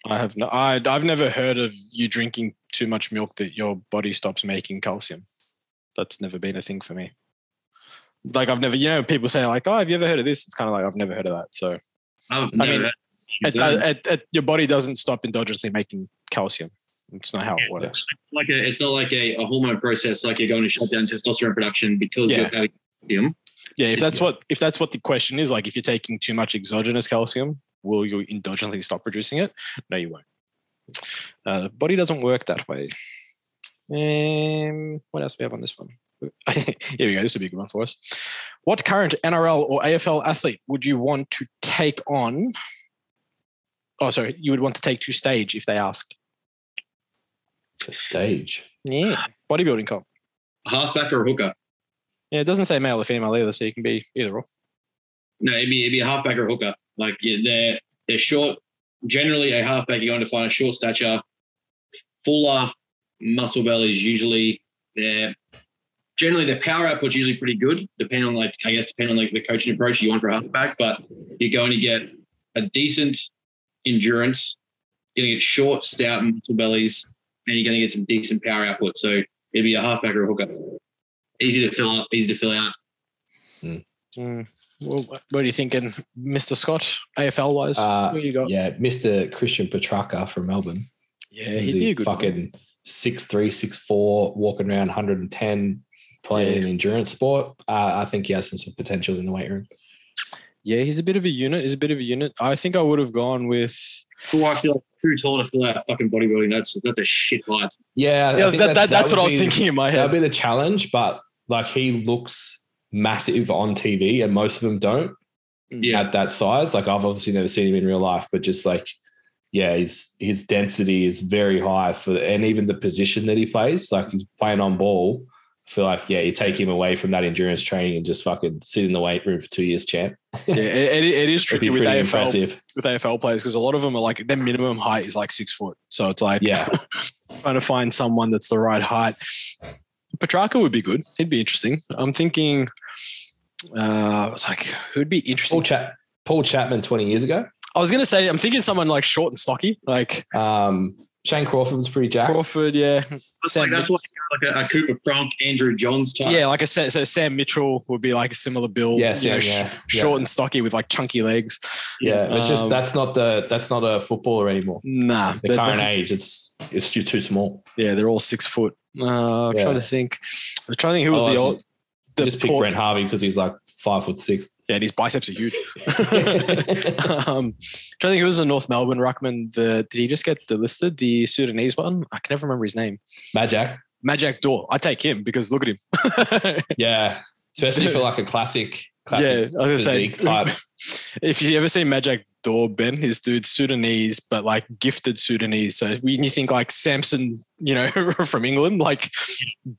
I've never heard of you drinking too much milk that your body stops making calcium. That's never been a thing for me. Like I've never, people say like, oh, have you ever heard of this? It's kind of like, I've never heard of that. So, your body doesn't stop endogenously making calcium. It's not how it works. It's not like a hormone process, like you're going to shut down testosterone production because you're having calcium. Yeah, if that's what the question is, like if you're taking too much exogenous calcium, will you endogenously stop producing it? No, you won't. The body doesn't work that way. What else do we have on this one? Here we go. This will be a good one for us. What current NRL or AFL athlete would you want to take on? Oh, sorry. You would want to take to stage if they asked. To stage? Yeah. Bodybuilding comp. A halfback or a hooker? Yeah, it doesn't say male or female either, so you can be either or. No, it'd be a halfback or a hooker. Like they're short. Generally, a halfback, you're going to find a short stature, fuller muscle bellies. Usually, their power output's usually pretty good, depending on the coaching approach you want for a halfback. But you're going to get a decent endurance, you're going to get short, stout muscle bellies, and you're going to get some decent power output. So it'd be a halfback or a hooker. Easy to fill up, easy to fill out. Well, what are you thinking, Mr. Scott, AFL wise? What you got? Yeah, Mr. Christian Petrarca from Melbourne. Yeah, he'd be a good fucking 6'3", 6'4", walking around 110, playing an endurance sport. I think he has some potential in the weight room. Yeah, he's a bit of a unit. I think I would have gone with... Oh, I feel too tall to fill out fucking bodybuilding. That's a shit height. Yeah, that's what I was thinking in my head. That'd be the challenge, but like he looks massive on TV and most of them don't. at that size. Like I've obviously never seen him in real life, but just like, yeah, his density is very high and even the position that he plays, like he's playing on ball. I feel like, yeah, you take him away from that endurance training and just fucking sit in the weight room for 2 years, champ. Yeah, it is tricky with AFL players because a lot of them are like their minimum height is like 6 foot. So it's like trying to find someone that's the right height. Petrarca would be good. He'd be interesting. I'm thinking, it's like who'd be interesting? Paul Chapman 20 years ago. I was gonna say I'm thinking someone like short and stocky, like Shane Crawford was pretty jacked. Crawford, yeah. That's like a Cooper Cronk, Andrew Johns type. Yeah, like so Sam Mitchell would be like a similar build. Yeah, short and stocky with like chunky legs. Yeah, it's just that's not a footballer anymore. Nah, the current age, it's just too small. Yeah, they're all 6 foot. I'm trying to think who was the old. Just pick Brent Harvey because he's like 5'6". Yeah, and his biceps are huge. Trying to think who was a North Melbourne ruckman. Did he just get delisted? The Sudanese one? I can never remember his name. Majak Daw. I take him because look at him. Yeah, especially for like a classic physique type. If you ever see Majak Daw, Ben, his dude's Sudanese, but like gifted Sudanese. So when you think like Samson, from England, like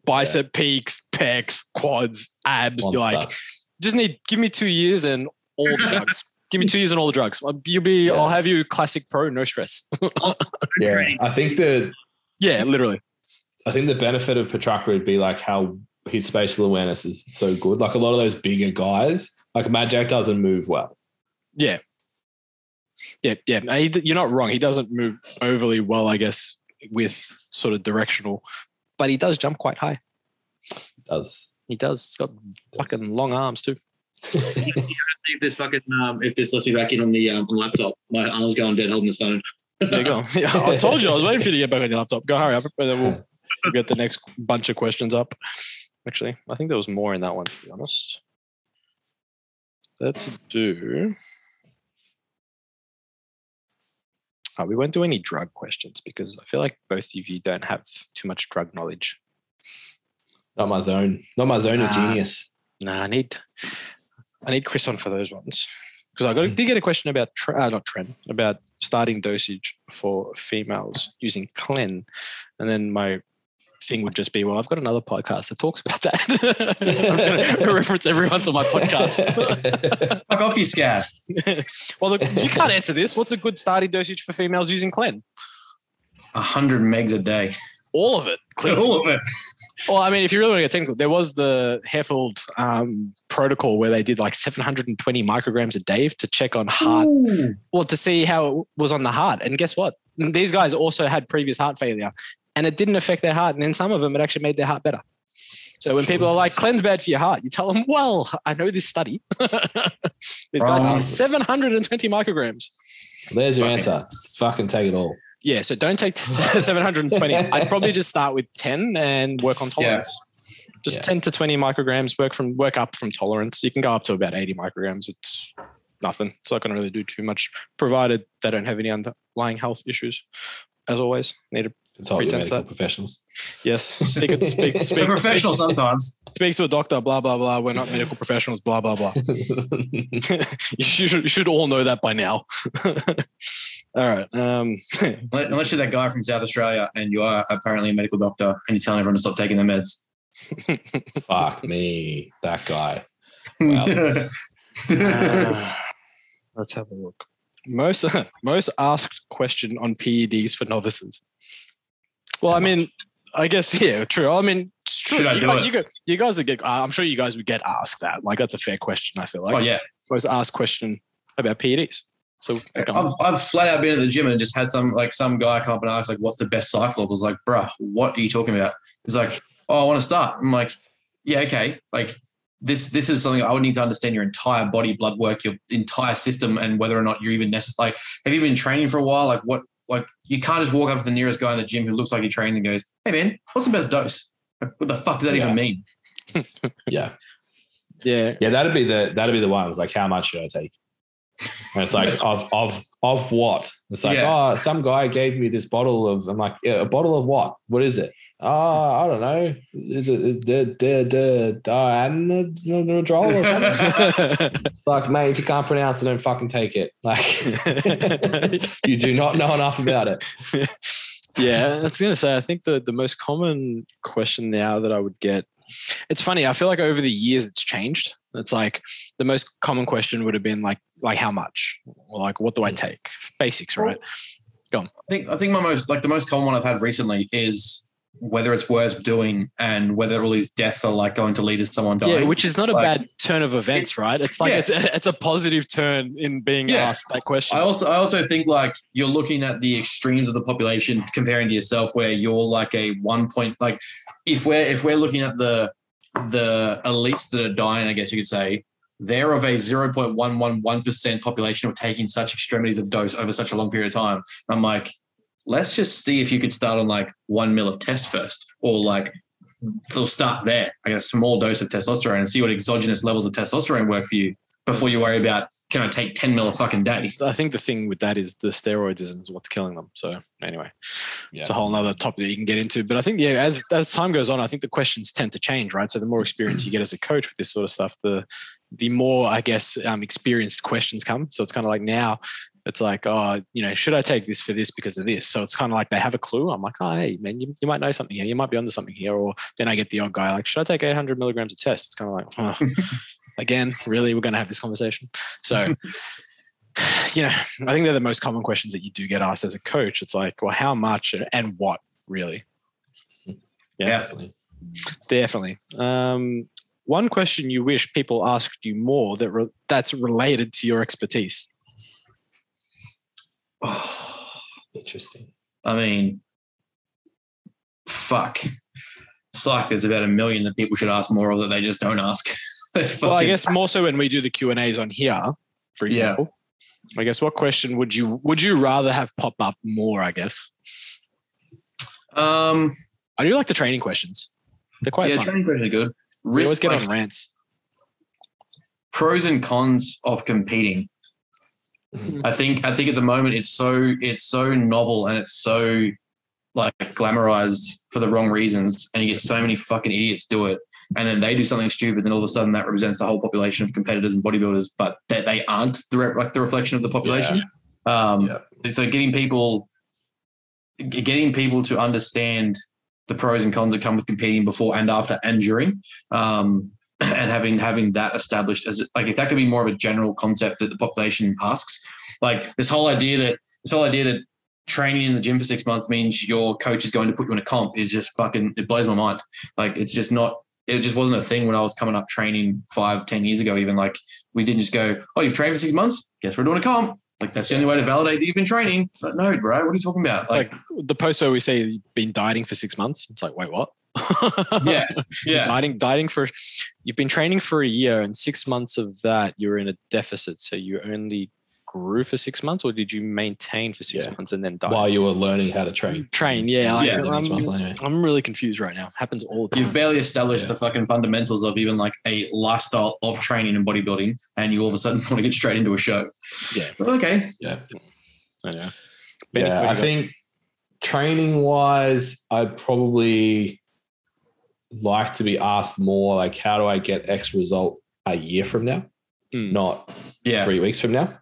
bicep peaks, pecs, quads, abs, Monster. You're like, give me 2 years and all the drugs. Give me 2 years and all the drugs. I'll have you classic pro, no stress. Yeah, I think literally. I think the benefit of Petrarca would be like how his spatial awareness is so good. Like a lot of those bigger guys, like Majak doesn't move well. Yeah. You're not wrong. He doesn't move overly well, I guess, with sort of directional, but he does jump quite high. He does. He's got fucking long arms too. If this lets me back in on the laptop, my arm's going dead holding this phone. There you go. Yeah, I told you I was waiting for you to get back on your laptop. Go hurry up, and then we'll get the next bunch of questions up. Actually, I think there was more in that one, to be honest. Let's do. We won't do any drug questions because I feel like both of you don't have too much drug knowledge. Not my zone of genius. Nah, I need Chris on for those ones because I did get a question about about starting dosage for females using Clen, and then my thing would just be, well, I've got another podcast that talks about that. I'm going to reference everyone to my podcast. Fuck off, you scat. Well, look, you can't answer this. What's a good starting dosage for females using Clen? 100 megs a day. All of it. Clearly. All of it. Well, I mean, if you really want to get technical, there was the Heffield protocol where they did like 720 micrograms a day to check on heart, to see how it was on the heart. And guess what? These guys also had previous heart failure and it didn't affect their heart. And then some of them, it actually made their heart better. So when people are like, Clen's bad for your heart, you tell them, well, I know this study. These guys took 720 micrograms. There's your answer. Just fucking take it all. Yeah, so don't take 720. I'd probably just start with 10 and work on tolerance. Yeah. 10 to 20 micrograms, work up from tolerance. You can go up to about 80 micrograms. It's nothing. It's not going to really do too much, provided they don't have any underlying health issues. As always, need to consult your medical professionals. Yes, speak professional sometimes. Speak to a doctor. Blah blah blah. We're not medical professionals. Blah blah blah. You should all know that by now. All right. Unless you're that guy from South Australia and you are apparently a medical doctor and you're telling everyone to stop taking their meds. Fuck me, that guy. Wow. Let's have a look. Most asked question on PEDs for novices. Well, I mean, I guess, yeah, true. I mean, it's true. You guys would get, I'm sure you guys would get asked that. Like, that's a fair question, I feel like. Oh, yeah. Most asked question about PEDs. So I've flat out been at the gym and just had some guy come up and ask, like, what's the best cycle? I was like, bruh, what are you talking about? He's like, oh, I want to start. I'm like, yeah, okay. Like, this is something I would need to understand your entire body, blood work, your entire system, and whether or not you're even necessary. Like, have you been training for a while? Like, you can't just walk up to the nearest guy in the gym who looks like he trains and goes, hey, man, what's the best dose? Like, what the fuck does that even mean? Yeah. Yeah. Yeah, that'd be the ones. Like, how much should I take? And it's like, of what? It's like, oh, some guy gave me this bottle of, I'm like, a bottle of what? What is it? Oh, I don't know. Is it Dianadrol or something? It's like, mate, if you can't pronounce it, don't fucking take it. Like, you do not know enough about it. Yeah, I was going to say, I think the most common question now that I would get, it's funny, I feel like over the years it's changed. It's like the most common question would have been like how much, or like what do I take? Basics, right? Go on. I think the most common one I've had recently is whether it's worth doing and whether all these deaths are like going to lead to someone dying. Yeah, which is not a bad turn of events, right? It's like it's a positive turn in being asked that question. I also think like you're looking at the extremes of the population comparing to yourself, where you're like a 1 point, like if we're looking at the elites that are dying, I guess you could say, they're of a 0.111% population who are taking such extremities of dose over such a long period of time. I'm like, let's just see if you could start on like 1 mil of test first, or like they'll start there, I guess, a small dose of testosterone, and see what exogenous levels of testosterone work for you before you worry about, can I take 10 mil a fucking day? I think the thing with that is the steroids isn't what's killing them. So anyway, it's a whole nother topic that you can get into. But I think, as time goes on, I think the questions tend to change, right? So the more experience you get as a coach with this sort of stuff, the more, I guess, experienced questions come. So it's kind of like now it's like, oh, should I take this for this because of this? So it's kind of like they have a clue. I'm like, oh, hey, man, you might know something here. You might be onto something here. Or then I get the odd guy like, should I take 800 milligrams of test? It's kind of like, oh. Again, really, we're going to have this conversation. So, I think they're the most common questions that you do get asked as a coach. It's like, well, how much and what, really? Yeah, definitely. One question you wish people asked you more that's related to your expertise. Oh, interesting. I mean, fuck. It's like there's about 1 million that people should ask more of that they just don't ask. Well, I guess more so when we do the Q&As on here, for example. I guess what question would you rather have pop up more, I guess? I do like the training questions. They're quite fun. Yeah, training questions are good. We always get on rants. Pros and cons of competing. Mm-hmm. I think at the moment it's so novel and it's so like glamorized for the wrong reasons, and you get so many fucking idiots do it, and then they do something stupid, then all of a sudden that represents the whole population of competitors and bodybuilders, but they aren't the reflection of the population. So getting people to understand the pros and cons that come with competing before and after and during, and having that established as like, if that could be more of a general concept that the population asks, like this whole idea that training in the gym for 6 months means your coach is going to put you in a comp is just fucking, it blows my mind. Like it just wasn't a thing when I was coming up training 5-10 years ago. Even like we didn't just go, oh, you've trained for 6 months, guess we're doing a comp. Like that's the only way to validate that you've been training. But no, bro, what are you talking about? Like the post where we say you've been dieting for 6 months. It's like, wait, what? Yeah. You've been training for a year, and 6 months of that you're in a deficit. So you only grew for 6 months, or did you maintain for 6 months and then die? While you were learning how to train. I'm really confused right now. It happens all the time. You've barely established the fucking fundamentals of even like a lifestyle of training and bodybuilding, and you all of a sudden want to get straight into a show. Yeah. Okay. Yeah. I know. I think training wise, I'd probably like to be asked more like, how do I get X result a year from now? Not 3 weeks from now.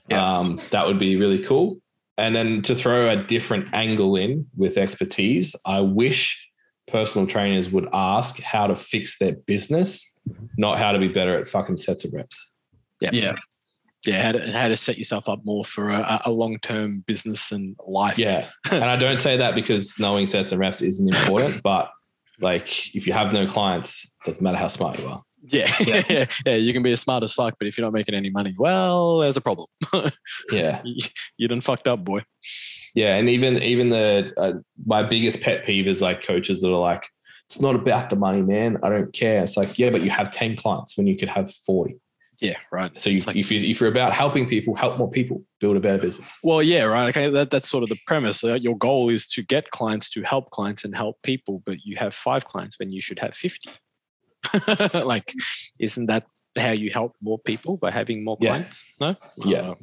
That would be really cool. And then to throw a different angle in with expertise, I wish personal trainers would ask how to fix their business, not how to be better at fucking sets of reps. Yeah. How to set yourself up more for a long-term business and life. Yeah. And I don't say that because knowing sets and reps isn't important, but like if you have no clients, it doesn't matter how smart you are. Yeah, you can be as smart as fuck, but if you're not making any money, well, there's a problem. You done fucked up, boy. Yeah, and even the my biggest pet peeve is like coaches that are like, it's not about the money, man. I don't care. It's like, yeah, but you have 10 clients when you could have 40. Yeah, right. So if you're about helping people, help more people, build a better business. Well, yeah, right. Okay, that's sort of the premise. Your goal is to get clients, to help clients and help people, but you have 5 clients when you should have 50. Like, isn't that how you help more people by having more clients? No? Yeah.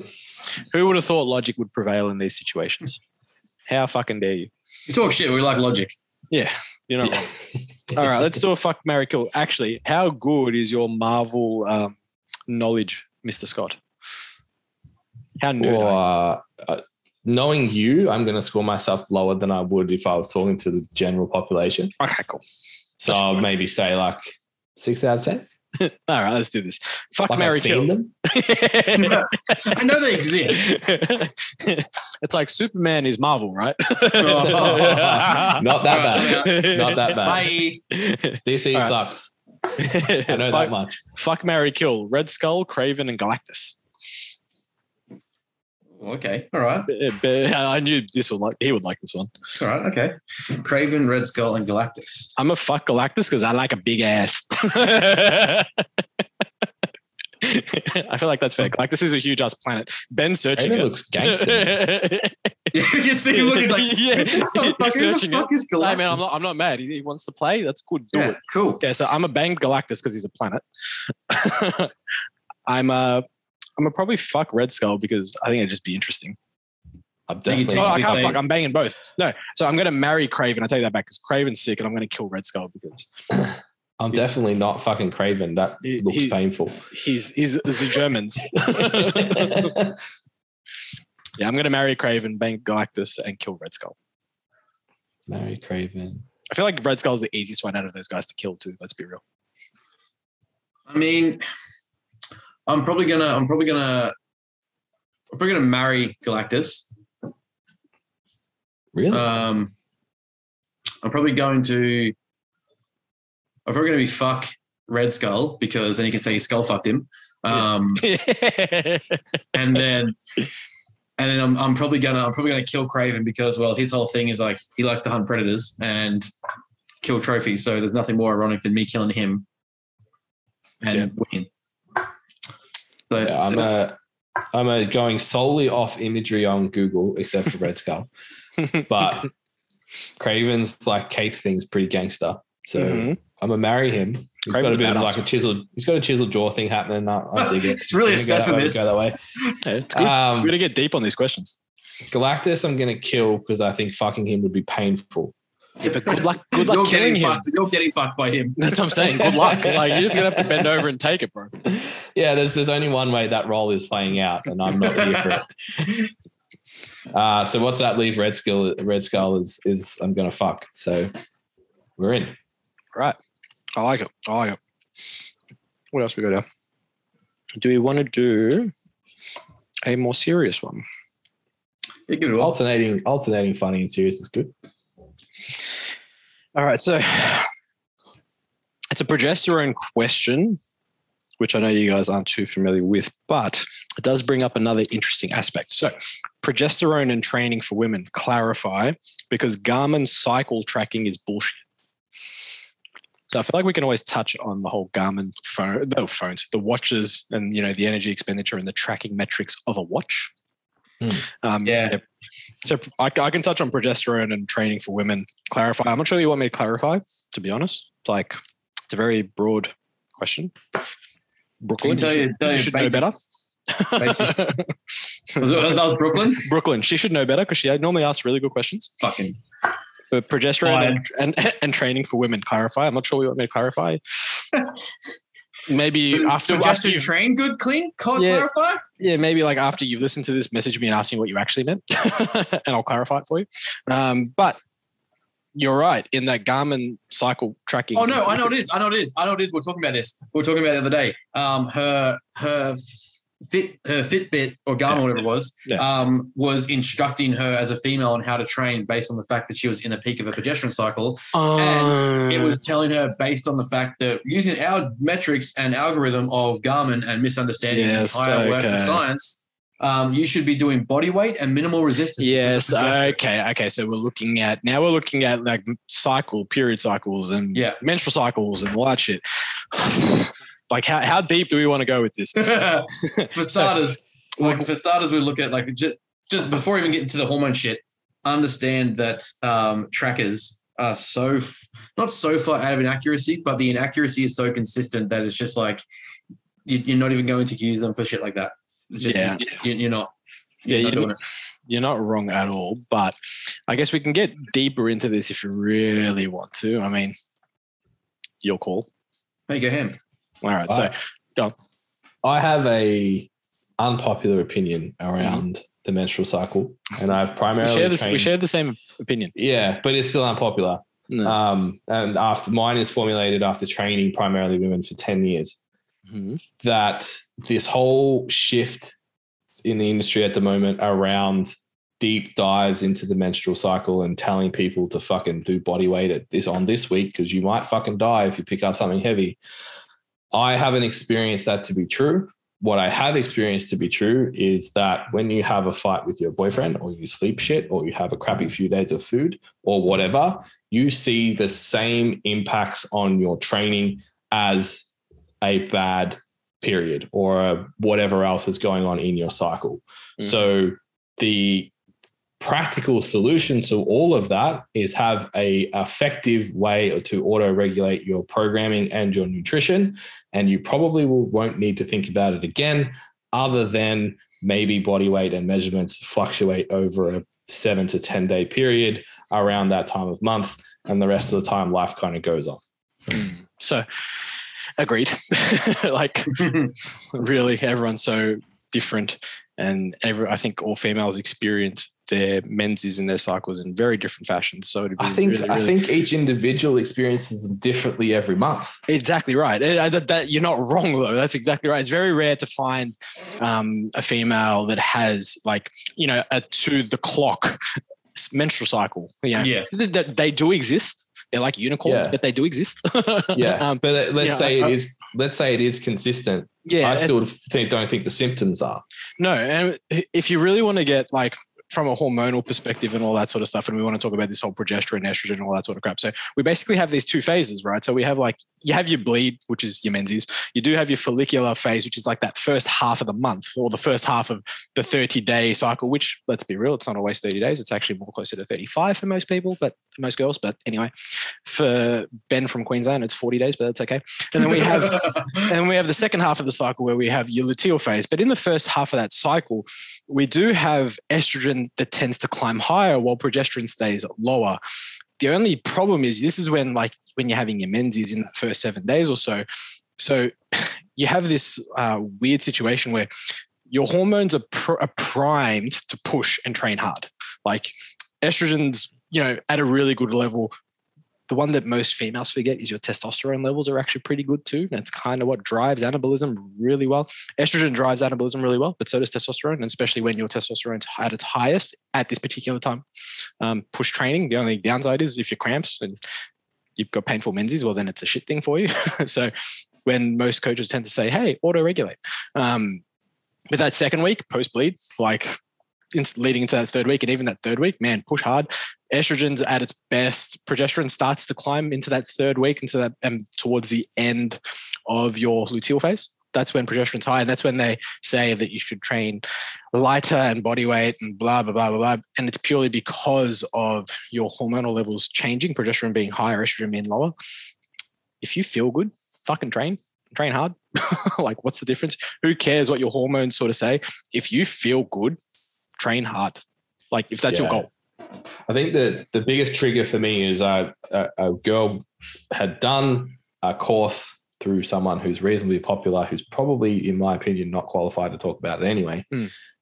Who would have thought logic would prevail in these situations? How fucking dare you? You talk shit. We like logic. Yeah, you're not wrong. All right, let's do a fuck, marry, kill. Actually, how good is your Marvel knowledge, Mr. Scott? How nerd? Knowing you, I'm going to score myself lower than I would if I was talking to the general population. Okay, cool. So I'll maybe say like 6 out of 10. All right, let's do this. Fuck, Like marry, I've kill. seen them. I know they exist. It's like Superman is Marvel, right? Not that bad. Not that bad. Bye. DC sucks. I know that much. Fuck, marry, kill. Red Skull, Craven, and Galactus. Okay, all right. But I knew he would like this one. All right, okay. Craven, Red Skull, and Galactus. I'm a fuck Galactus because I like a big ass. I feel like that's fair. Galactus is a huge ass planet. Ben's searching Craven it. looks gangster. You see him looking like, yeah, who the fuck is Galactus? Hey, man, I'm not mad. He wants to play. That's good. Do it. Cool. Okay, so I'm a banged Galactus because he's a planet. I'm a probably fuck Red Skull because I think it'd just be interesting. I'm definitely. I can't fuck. I'm banging both. No, so I'm going to marry Craven. I take that back because Craven's sick, and I'm going to kill Red Skull because I'm definitely not fucking Craven. That looks painful. He's the Germans. Yeah, I'm going to marry Craven, bang Galactus, and kill Red Skull. Marry Craven. I feel like Red Skull is the easiest one out of those guys to kill too. Let's be real. I mean, I'm probably gonna marry Galactus. Really? I'm probably going to be fuck Red Skull because then you can say Skull fucked him. And then I'm probably gonna kill Craven because, well, his whole thing is like he likes to hunt predators and kill trophies. So there's nothing more ironic than me killing him and win. So yeah, I'm a going solely off imagery on Google, except for Red Skull. But Craven's like cape thing's pretty gangster. So I'm gonna marry him. He's Craven's got a bit of badass. like he's got a chiseled jaw thing happening. I dig it. It's really assessing this. Go that way. Yeah, it's good. We're gonna get deep on these questions. Galactus, I'm gonna kill because I think fucking him would be painful. Yeah, but good luck killing him. You're getting fucked by him. That's what I'm saying. Good luck. Like you're just gonna have to bend over and take it, bro. Yeah, there's only one way that role is playing out, and I'm not here for it. So what's that leave? Red Skull is I'm gonna fuck. So we're in. Right. I like it. What else we got here? Do we want to do a more serious one? Yeah, give it a whirl. Alternating funny and serious is good. All right. So it's a progesterone question, which I know you guys aren't too familiar with, but it does bring up another interesting aspect. So progesterone and training for women, clarify, because Garmin cycle tracking is bullshit. So I feel like we can always touch on the whole Garmin the watches and, the energy expenditure and the tracking metrics of a watch. Yeah. So I can touch on progesterone and training for women, clarify. I'm not sure you want me to clarify, to be honest. It's a very broad question. Brooklyn, you should know better. Basics. That was Brooklyn? Brooklyn. She should know better because she normally asks really good questions. Fucking. But progesterone and training for women, clarify. I'm not sure what you want me to clarify. Maybe after you train good, clean, clarify? Yeah, maybe like after you've listened to this, message me and ask me what you actually meant and I'll clarify it for you. But you're right in that Garmin cycle tracking. Oh, no, I know it is. We're talking about this. We were talking about it the other day. Her Fitbit or Garmin, whatever it was instructing her as a female on how to train based on the fact that she was in the peak of a progesterone cycle. And it was telling her based on the fact that using our metrics and algorithm of Garmin and misunderstanding the entire works of science, you should be doing body weight and minimal resistance. Yes. Okay. So we're looking at like period cycles and menstrual cycles and all that shit. Like how deep do we want to go with this? For starters, we look at just before even getting to the hormone shit, understand that trackers are not so far out of inaccuracy, but the inaccuracy is so consistent that it's just like you're not even going to use them for shit like that. It's just, you're not. You're not doing it. You're not wrong at all, but I guess we can get deeper into this if you really want to. I mean, your call. There you go, Ham. All right, so go on. I have a unpopular opinion around the menstrual cycle, and I've primarily we share the same opinion. Yeah, but it's still unpopular. No. And mine is formulated after training primarily women for 10 years. Mm-hmm. That this whole shift in the industry at the moment around deep dives into the menstrual cycle and telling people to fucking do body weight at this week because you might fucking die if you pick up something heavy. I haven't experienced that to be true. What I have experienced to be true is that when you have a fight with your boyfriend or you sleep shit or you have a crappy few days of food or whatever, you see the same impacts on your training as a bad period or whatever else is going on in your cycle. Mm-hmm. So the practical solution to all of that is have a effective way to auto-regulate your programming and your nutrition. And you probably won't need to think about it again, other than maybe body weight and measurements fluctuate over a 7 to 10 day period around that time of month. And the rest of the time life kind of goes on. So agreed. Like really everyone's so different. And I think all females experience their menses in their cycles in very different fashions. So I think each individual experiences them differently every month. Exactly right. That you're not wrong though. That's exactly right. It's very rare to find a female that has like, you know, a to the clock menstrual cycle. You know, yeah, they do exist. They're like unicorns, but they do exist. Yeah, but let's say it is consistent. Yeah, I still don't think the symptoms are. No, and if you really want to get like from a hormonal perspective and all that sort of stuff, and we want to talk about this whole progesterone, estrogen, and all that sort of crap. So we basically have these two phases, right? So we have like, you have your bleed, which is your menses. You do have your follicular phase, which is like that first half of the month or the first half of the 30-day cycle, which, let's be real, it's not always 30 days. It's actually more closer to 35 for most people, but most girls. But anyway, for Ben from Queensland, it's 40 days, but that's okay. And then we have, the second half of the cycle where we have your luteal phase. But in the first half of that cycle, we do have estrogen that tends to climb higher while progesterone stays lower. The only problem is this is when you're having your menses in the first 7 days or so. So you have this weird situation where your hormones are primed to push and train hard. Like estrogen's, you know, at a really good level. The one that most females forget is your testosterone levels are actually pretty good too. That's kind of what drives anabolism really well. Estrogen drives anabolism really well, but so does testosterone, and especially when your testosterone's at its highest at this particular time. Push training, the only downside is if you're cramps and you've got painful menses, well, then it's a shit thing for you. So when most coaches tend to say, hey, auto-regulate. But that second week, post-bleed, like leading into that third week, and even that third week, man, push hard. Estrogen's at its best. Progesterone starts to climb into that third week, into that towards the end of your luteal phase. That's when progesterone's high, and that's when they say that you should train lighter and body weight and blah, blah, blah, blah, blah. And it's purely because of your hormonal levels changing, progesterone being higher, estrogen being lower. If you feel good, fucking train hard. Like, what's the difference? Who cares what your hormones sort of say? If you feel good, train hard. Like, if that's your goal. I think the biggest trigger for me is a girl had done a course through someone who's reasonably popular, who's probably, in my opinion, not qualified to talk about it anyway.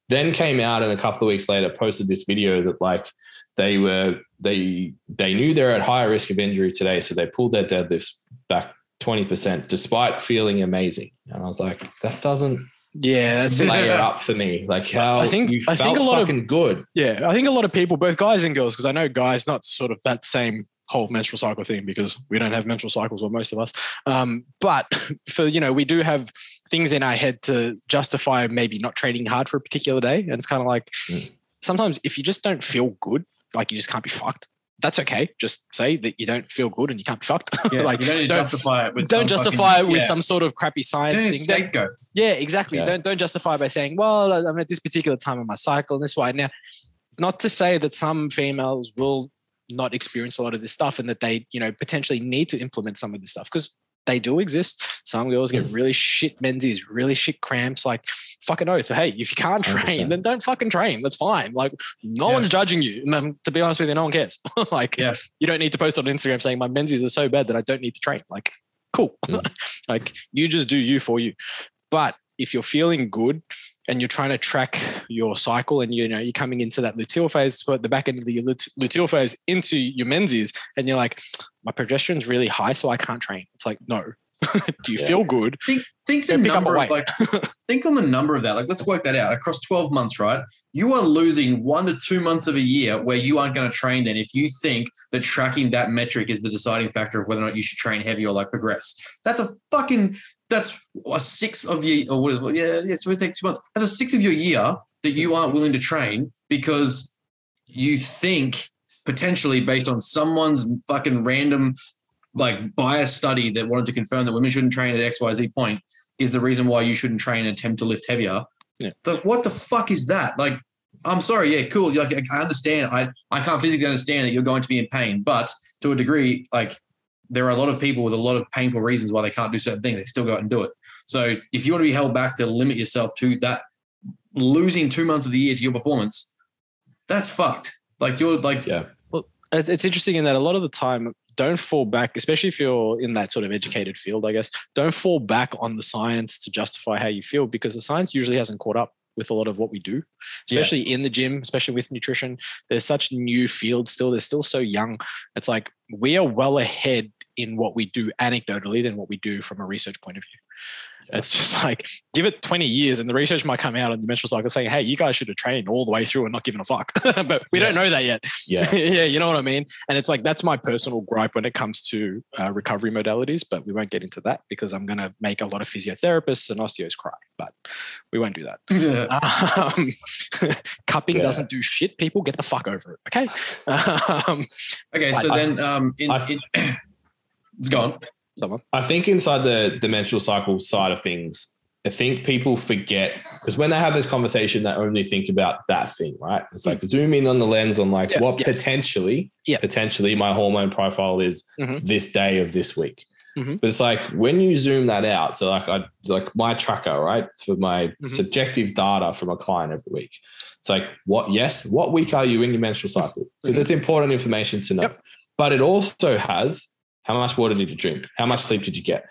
Then came out and a couple of weeks later posted this video that like they knew they're at higher risk of injury today, so they pulled their deadlifts back 20% despite feeling amazing. And I was like, that doesn't that's layer up for me. Like how I think a lot fucking good. Yeah, I think a lot of people, both guys and girls, because I know guys not sort of that same whole menstrual cycle thing because we don't have menstrual cycles, or most of us. But for, you know, we do have things in our head to justify maybe not training hard for a particular day. And it's kind of like sometimes if you just don't feel good, like you just can't be fucked. That's okay. Just say that you don't feel good and you can't be fucked. Yeah, like you don't justify it with some sort of crappy science thing. Scapegoat. Yeah, exactly. Yeah. Don't justify by saying, well, I'm at this particular time of my cycle and this way. Now, not to say that some females will not experience a lot of this stuff and that they, you know, potentially need to implement some of this stuff, because they do exist. Some girls get really shit menses, really shit cramps. Like, fucking oath. Hey, if you can't train, 100%. Then don't fucking train. That's fine. Like, no one's judging you. And, to be honest with you, no one cares. Like, you don't need to post on Instagram saying my menses are so bad that I don't need to train. Like, cool. Like, you just do you for you. But if you're feeling good and you're trying to track your cycle and you're coming into that luteal phase, put the back end of the luteal phase into your menses, and you're like, my progesterone's really high, so I can't train. It's like, no. Do you feel good? Think the number of think on the number of that. Like, let's work that out across 12 months, right? You are losing 1 to 2 months of a year where you aren't going to train then if you think that tracking that metric is the deciding factor of whether or not you should train heavy or like progress. That's a sixth of your, or what is it? Yeah, so we take 2 months. That's a sixth of your year that you aren't willing to train because you think potentially based on someone's fucking random like bias study that wanted to confirm that women shouldn't train at XYZ point is the reason why you shouldn't train and attempt to lift heavier. Yeah. So what the fuck is that? Like, I'm sorry. Yeah, cool. Like, I understand. I can't physically understand that you're going to be in pain, but to a degree, like, there are a lot of people with a lot of painful reasons why they can't do certain things. They still go out and do it. So if you want to be held back to limit yourself to that, losing 2 months of the year to your performance, that's fucked. Like, you're like, yeah. Well, it's interesting in that a lot of the time, don't fall back, especially if you're in that sort of educated field, I guess, don't fall back on the science to justify how you feel, because the science usually hasn't caught up with a lot of what we do, especially in the gym, especially with nutrition. There's such new fields still. They're still so young. It's like we are well ahead in what we do anecdotally than what we do from a research point of view. It's just like, give it 20 years and the research might come out on the menstrual cycle saying, hey, you guys should have trained all the way through and not given a fuck. But we don't know that yet. Yeah. Yeah. You know what I mean? And it's like, that's my personal gripe when it comes to recovery modalities, but we won't get into that because I'm going to make a lot of physiotherapists and osteos cry, but we won't do that. Cupping doesn't do shit. People, get the fuck over it. Okay. Okay. So then it's gone. Someone. I think inside the menstrual cycle side of things, I think people forget, because when they have this conversation, they only think about that thing, right? It's like zoom in on the lens on like what potentially my hormone profile is this day of this week. But it's like when you zoom that out, so like my tracker, right, for my subjective data from a client every week. It's like what week are you in your menstrual cycle? Because it's important information to know. Yep. But it also has how much water did you drink? How much sleep did you get?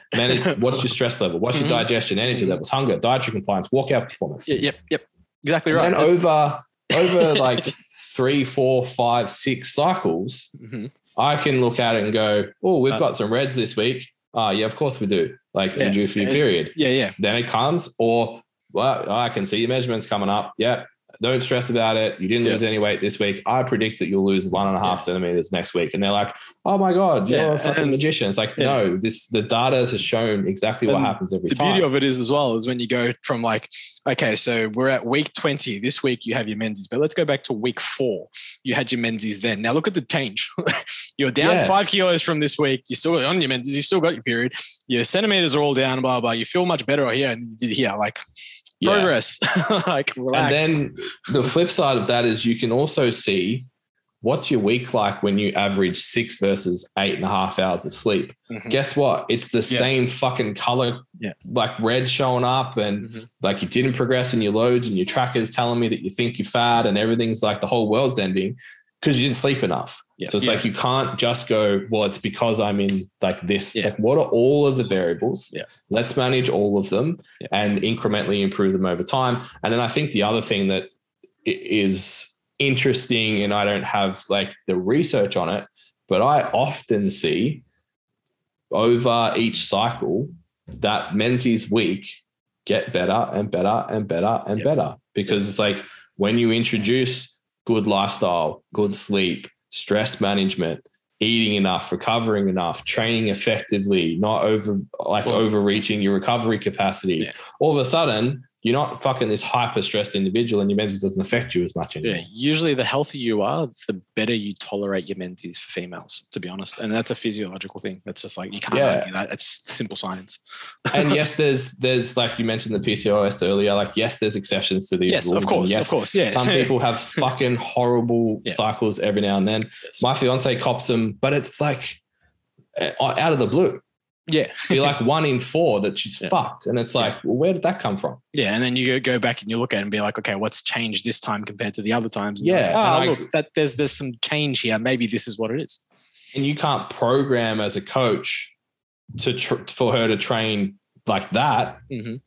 What's your stress level? What's your digestion, energy levels, hunger, dietary compliance, walkout performance? Yep. Exactly right. And over like 3, 4, 5, 6 cycles, I can look at it and go, oh, we've got some reds this week. Oh, yeah, of course we do. Like in due for your period. Yeah. Then it comes, or well, I can see your measurements coming up. Yeah. Don't stress about it. You didn't lose any weight this week. I predict that you'll lose 1.5 centimeters next week. And they're like, oh my God, you're a fucking magician. It's like, no, the data has shown exactly what happens every time. The beauty of it is as well is when you go from like, okay, so we're at week 20. This week you have your menses, but let's go back to week 4. You had your menses then. Now look at the change. You're down 5 kilos from this week. You're still on your menses. You've still got your period. Your centimeters are all down, blah, blah. You feel much better here and you did here. Like, progress. Like, relax. And then the flip side of that is you can also see what's your week like when you average 6 versus 8.5 hours of sleep. Guess what? It's the same fucking color, like red showing up, and like you didn't progress in your loads, and your tracker's telling me that you think you're fat and everything's like the whole world's ending because you didn't sleep enough. So it's like you can't just go, well, it's because I'm in like this. It's like, what are all of the variables? Let's manage all of them and incrementally improve them over time. And then I think the other thing that is interesting, and I don't have like the research on it, but I often see over each cycle that menses week get better and better and better and better, because it's like when you introduce good lifestyle, good sleep, stress management, eating enough, recovering enough, training effectively, not overreaching your recovery capacity. All of a sudden, you're not fucking this hyper stressed individual, and your menses doesn't affect you as much anymore. Yeah, usually the healthier you are, the better you tolerate your menses for females, to be honest. And that's a physiological thing. That's just like, you can't argue that. It's simple science. And yes, there's like you mentioned the PCOS earlier, like yes, there's exceptions to these rules. Of course. Yeah. Some people have fucking horrible cycles every now and then. My fiance cops them, but it's like out of the blue. Yeah. Be like 1 in 4 that she's fucked. And it's like, well, where did that come from? Yeah. And then you go back and you look at it and be like, okay, what's changed this time compared to the other times? And look, there's some change here. Maybe this is what it is. And you can't program as a coach for her to train like that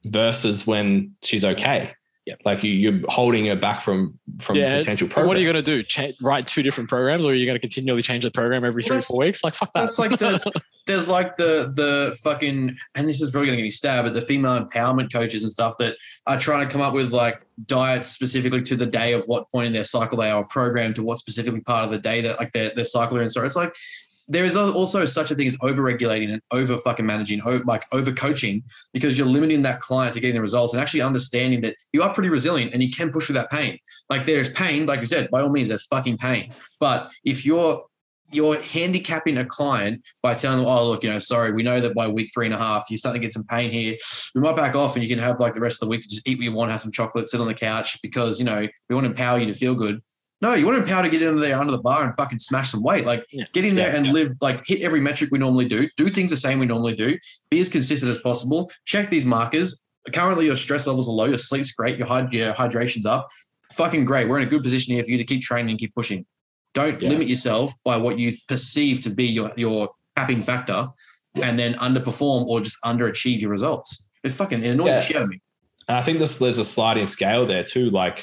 versus when she's okay. Yep. Like you're holding her back from potential progress. What are you going to do? Write 2 different programs, or are you going to continually change the program every 3 or 4 weeks? Like, fuck that. That's like there's like the fucking, and this is probably going to get me stabbed, but the female empowerment coaches and stuff that are trying to come up with like diets specifically to the day of what point in their cycle they are programmed to what specifically part of the day that like their cycle are in. So it's like, there is also such a thing as over-regulating and over-fucking managing, over-coaching, because you're limiting that client to getting the results and actually understanding that you are pretty resilient and you can push through that pain. Like there's pain, like you said, by all means, there's fucking pain. But if you're handicapping a client by telling them, oh, look, sorry, we know that by week 3.5, you're starting to get some pain here. We might back off and you can have like the rest of the week to just eat what you want, have some chocolate, sit on the couch because, we want to empower you to feel good. No, you want to empower to get in there under the bar and fucking smash some weight. Like get in there and live, like hit every metric we normally do things the same we normally do, be as consistent as possible, check these markers. Currently your stress levels are low, your sleep's great, your hydration's up. Fucking great. We're in a good position here for you to keep training and keep pushing. Don't limit yourself by what you perceive to be your capping factor and then underperform or just underachieve your results. It annoys the shit out of me. And I think there's a sliding scale there too. Like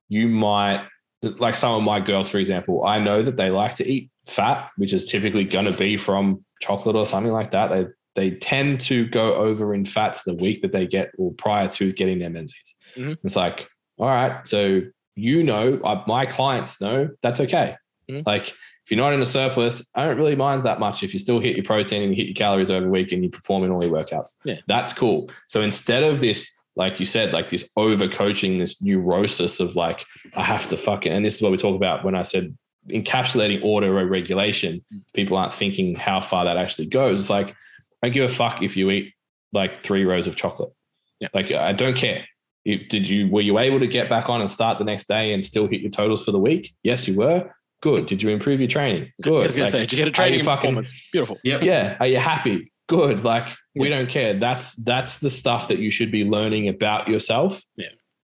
you might, like some of my girls, for example, I know that they like to eat fat, which is typically going to be from chocolate or something like that. They tend to go over in fats the week that they get or prior to getting their menses. Mm-hmm. It's like, all right, so my clients know that's okay. Mm-hmm. Like if you're not in a surplus, I don't really mind that much if you still hit your protein and you hit your calories over a week and you perform in all your workouts. Yeah, that's cool. So instead of this, like you said, like this over coaching, this neurosis of like, I have to fucking, and this is what we talk about when I said encapsulating order or regulation, people aren't thinking how far that actually goes. It's like, I don't give a fuck if you eat like 3 rows of chocolate. Yeah. Like, I don't care. Were you able to get back on and start the next day and still hit your totals for the week? Yes, you were. Good. Did you improve your training? Good. I was going to say, did you get a training performance? Beautiful. Yep. Yeah. Are you happy? Good. Like we don't care. That's the stuff that you should be learning about yourself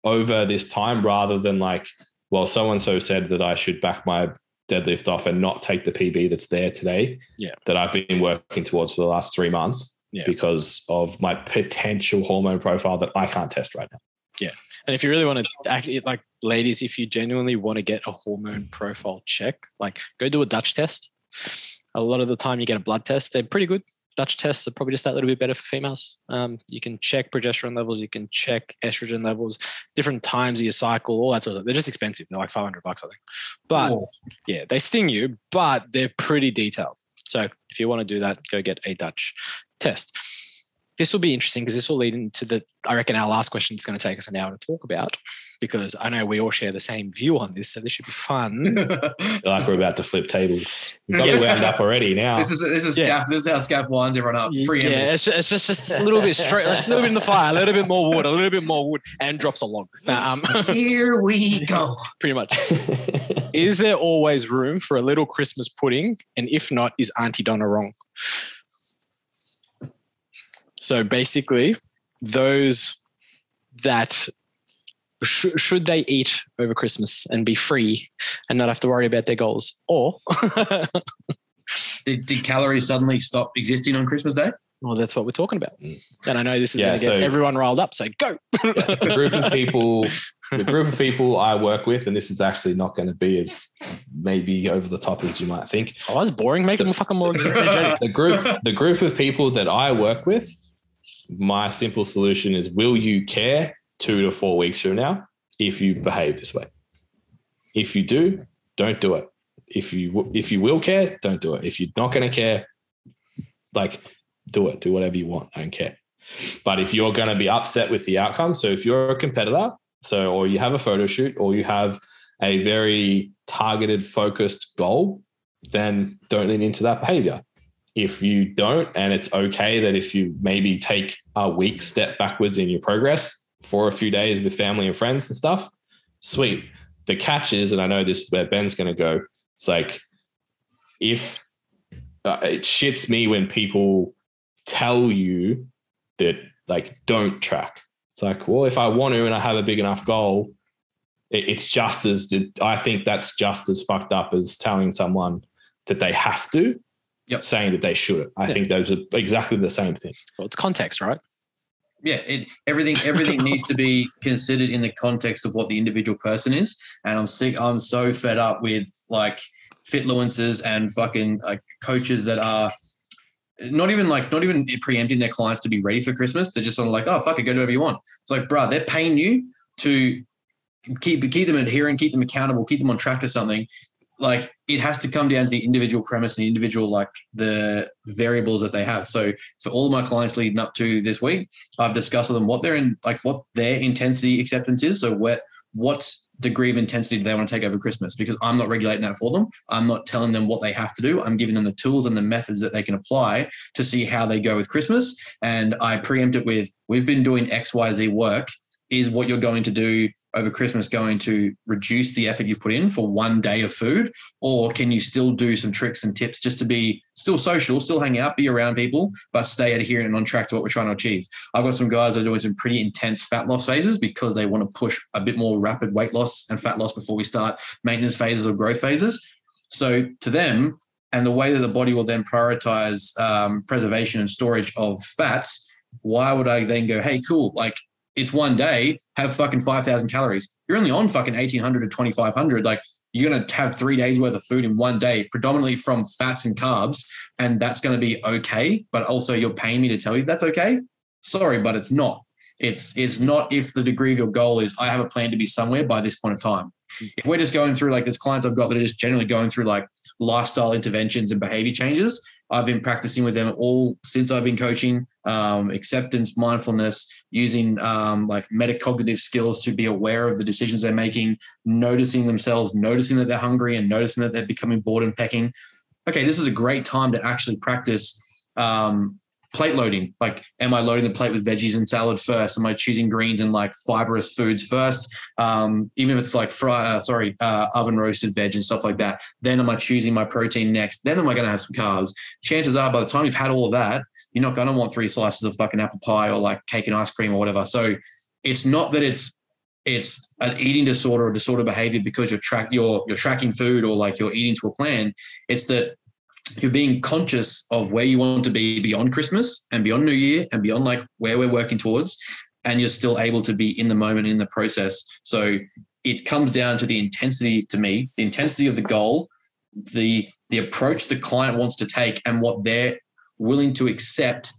over this time rather than like, well, so-and-so said that I should back my deadlift off and not take the PB that's there today that I've been working towards for the last 3 months because of my potential hormone profile that I can't test right now. Yeah. And if you really want to actually, like ladies, if you genuinely want to get a hormone profile check, like go do a Dutch test. A lot of the time you get a blood test. They're pretty good. Dutch tests are probably just that little bit better for females. You can check progesterone levels. You can check estrogen levels, different times of your cycle, all that sort of stuff. They're just expensive. They're like $500, I think. But they sting you, but they're pretty detailed. So if you want to do that, go get a Dutch test. This will be interesting because this will lead into I reckon our last question is going to take us an hour to talk about, because I know we all share the same view on this. So this should be fun. Like we're about to flip tables. We've got it wound up already now. This is how Scap winds everyone up. It's just a little bit straight. Just a little bit in the fire, a little bit more wood, and drops a log. Here we go. Pretty much. Is there always room for a little Christmas pudding? And if not, is Auntie Donna wrong? So basically, those that should they eat over Christmas and be free and not have to worry about their goals? Or did calories suddenly stop existing on Christmas Day? Well, that's what we're talking about. And I know this is going to get everyone riled up. So go. The group of people I work with, and this is actually not going to be as maybe over the top as you might think. Oh, that's boring. Make them fucking more energetic. The group of people that I work with, my simple solution is, will you care 2 to 4 weeks from now if you behave this way? If you do, don't do it. If you will care, don't do it. If you're not going to care, like do it. Do whatever you want. I don't care. But if you're going to be upset with the outcome, so if you're a competitor, or you have a photo shoot, or you have a very targeted, focused goal, then don't lean into that behavior. If you don't, and it's okay that if you maybe take a week step backwards in your progress for a few days with family and friends and stuff, sweet. The catch is, and I know this is where Ben's going to go, it's like, if it shits me when people tell you that like, don't track. It's like, well, if I want to and I have a big enough goal, it's just as, I think that's just as fucked up as telling someone that they have to, saying that they shouldn't. I think those are exactly the same thing. Well, it's context, right? Yeah, everything needs to be considered in the context of what the individual person is. And I'm so fed up with like fitfluencers and fucking like coaches that are not even preempting their clients to be ready for Christmas. They're just sort of like, oh, fuck it, go do whatever you want. It's like, bruh, they're paying you to keep them adherent, keep them accountable, keep them on track or something. Like, it has to come down to the individual premise and the individual, like the variables that they have. So for all of my clients leading up to this week, I've discussed with them what their intensity acceptance is. So what degree of intensity do they want to take over Christmas? Because I'm not regulating that for them. I'm not telling them what they have to do. I'm giving them the tools and the methods that they can apply to see how they go with Christmas. And I preempt it with, we've been doing XYZ work. Is what you're going to do over Christmas going to reduce the effort you've put in for one day of food? Or can you still do some tricks and tips just to be still social, still hang out, be around people, but stay adherent and on track to what we're trying to achieve? I've got some guys that are doing some pretty intense fat loss phases because they want to push a bit more rapid weight loss and fat loss before we start maintenance phases or growth phases. So to them, and the way that the body will then prioritize preservation and storage of fats, why would I then go, hey, cool, like, it's one day, have fucking 5,000 calories. You're only on fucking 1,800 to 2,500. Like, you're going to have 3 days worth of food in one day, predominantly from fats and carbs. And that's going to be okay. But also you're paying me to tell you that's okay. Sorry, but it's not. It's not if the degree of your goal is, I have a plan to be somewhere by this point of time. If we're just going through, like, there's clients I've got that are just generally going through like lifestyle interventions and behavior changes. I've been practicing with them all since I've been coaching, acceptance, mindfulness, using like metacognitive skills to be aware of the decisions they're making, noticing themselves, noticing that they're hungry and noticing that they're becoming bored and pecking. Okay, this is a great time to actually practice plate loading. Like, am I loading the plate with veggies and salad first? Am I choosing greens and like fibrous foods first? Even if it's like oven roasted veg and stuff like that. Then am I choosing my protein next? Then am I going to have some carbs? Chances are by the time you've had all of that, you're not going to want 3 slices of fucking apple pie or like cake and ice cream or whatever. So it's not that it's an eating disorder or disorder behavior because you're tracking food or like you're eating to a plan. It's that you're being conscious of where you want to be beyond Christmas and beyond New Year and beyond like where we're working towards, and you're still able to be in the moment, in the process. So it comes down to the intensity, to me, the intensity of the goal, the approach the client wants to take and what they're willing to accept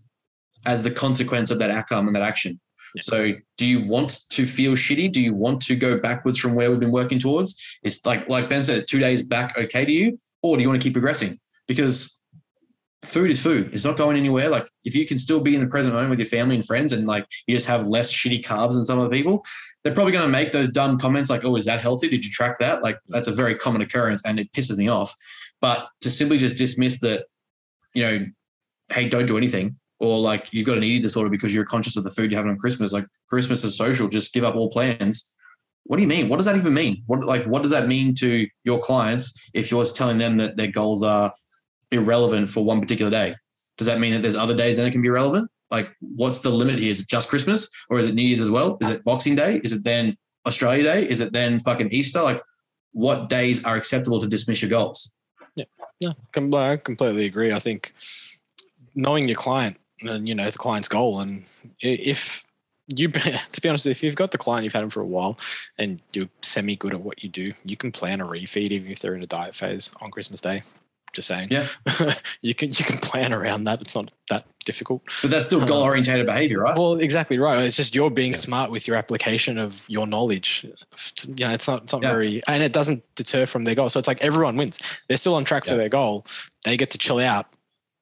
as the consequence of that outcome and that action. Yeah. So do you want to feel shitty? Do you want to go backwards from where we've been working towards? It's like Ben said, it's 2 days back okay to you? Or do you want to keep progressing? Because food is food. It's not going anywhere. Like, if you can still be in the present moment with your family and friends and like you just have less shitty carbs than some other people, they're probably going to make those dumb comments like, oh, is that healthy? Did you track that? Like, that's a very common occurrence and it pisses me off. But to simply just dismiss that, you know, hey, don't do anything, or like you've got an eating disorder because you're conscious of the food you're having on Christmas, like Christmas is social, just give up all plans. What do you mean? What does that even mean? What does that mean to your clients if you're telling them that their goals are irrelevant for one particular day? Does that mean that there's other days that it can be relevant? Like, what's the limit here? Is it just Christmas, or is it New Year's as well? Is it Boxing Day? Is it then Australia Day? Is it then fucking Easter? Like, what days are acceptable to dismiss your goals? Yeah, I completely agree. I think knowing your client and, you know, the client's goal, and if you, to be honest, if you've got the client, you've had them for a while and you're semi good at what you do, you can plan a refeed even if they're in a diet phase on Christmas Day. Just saying. Yeah. you can plan around that. It's not that difficult. But that's still goal-oriented behavior, right? Well, exactly right. It's just you're being smart with your application of your knowledge. You know, it's not very, and it doesn't deter from their goal. So it's like everyone wins. They're still on track for their goal. They get to chill out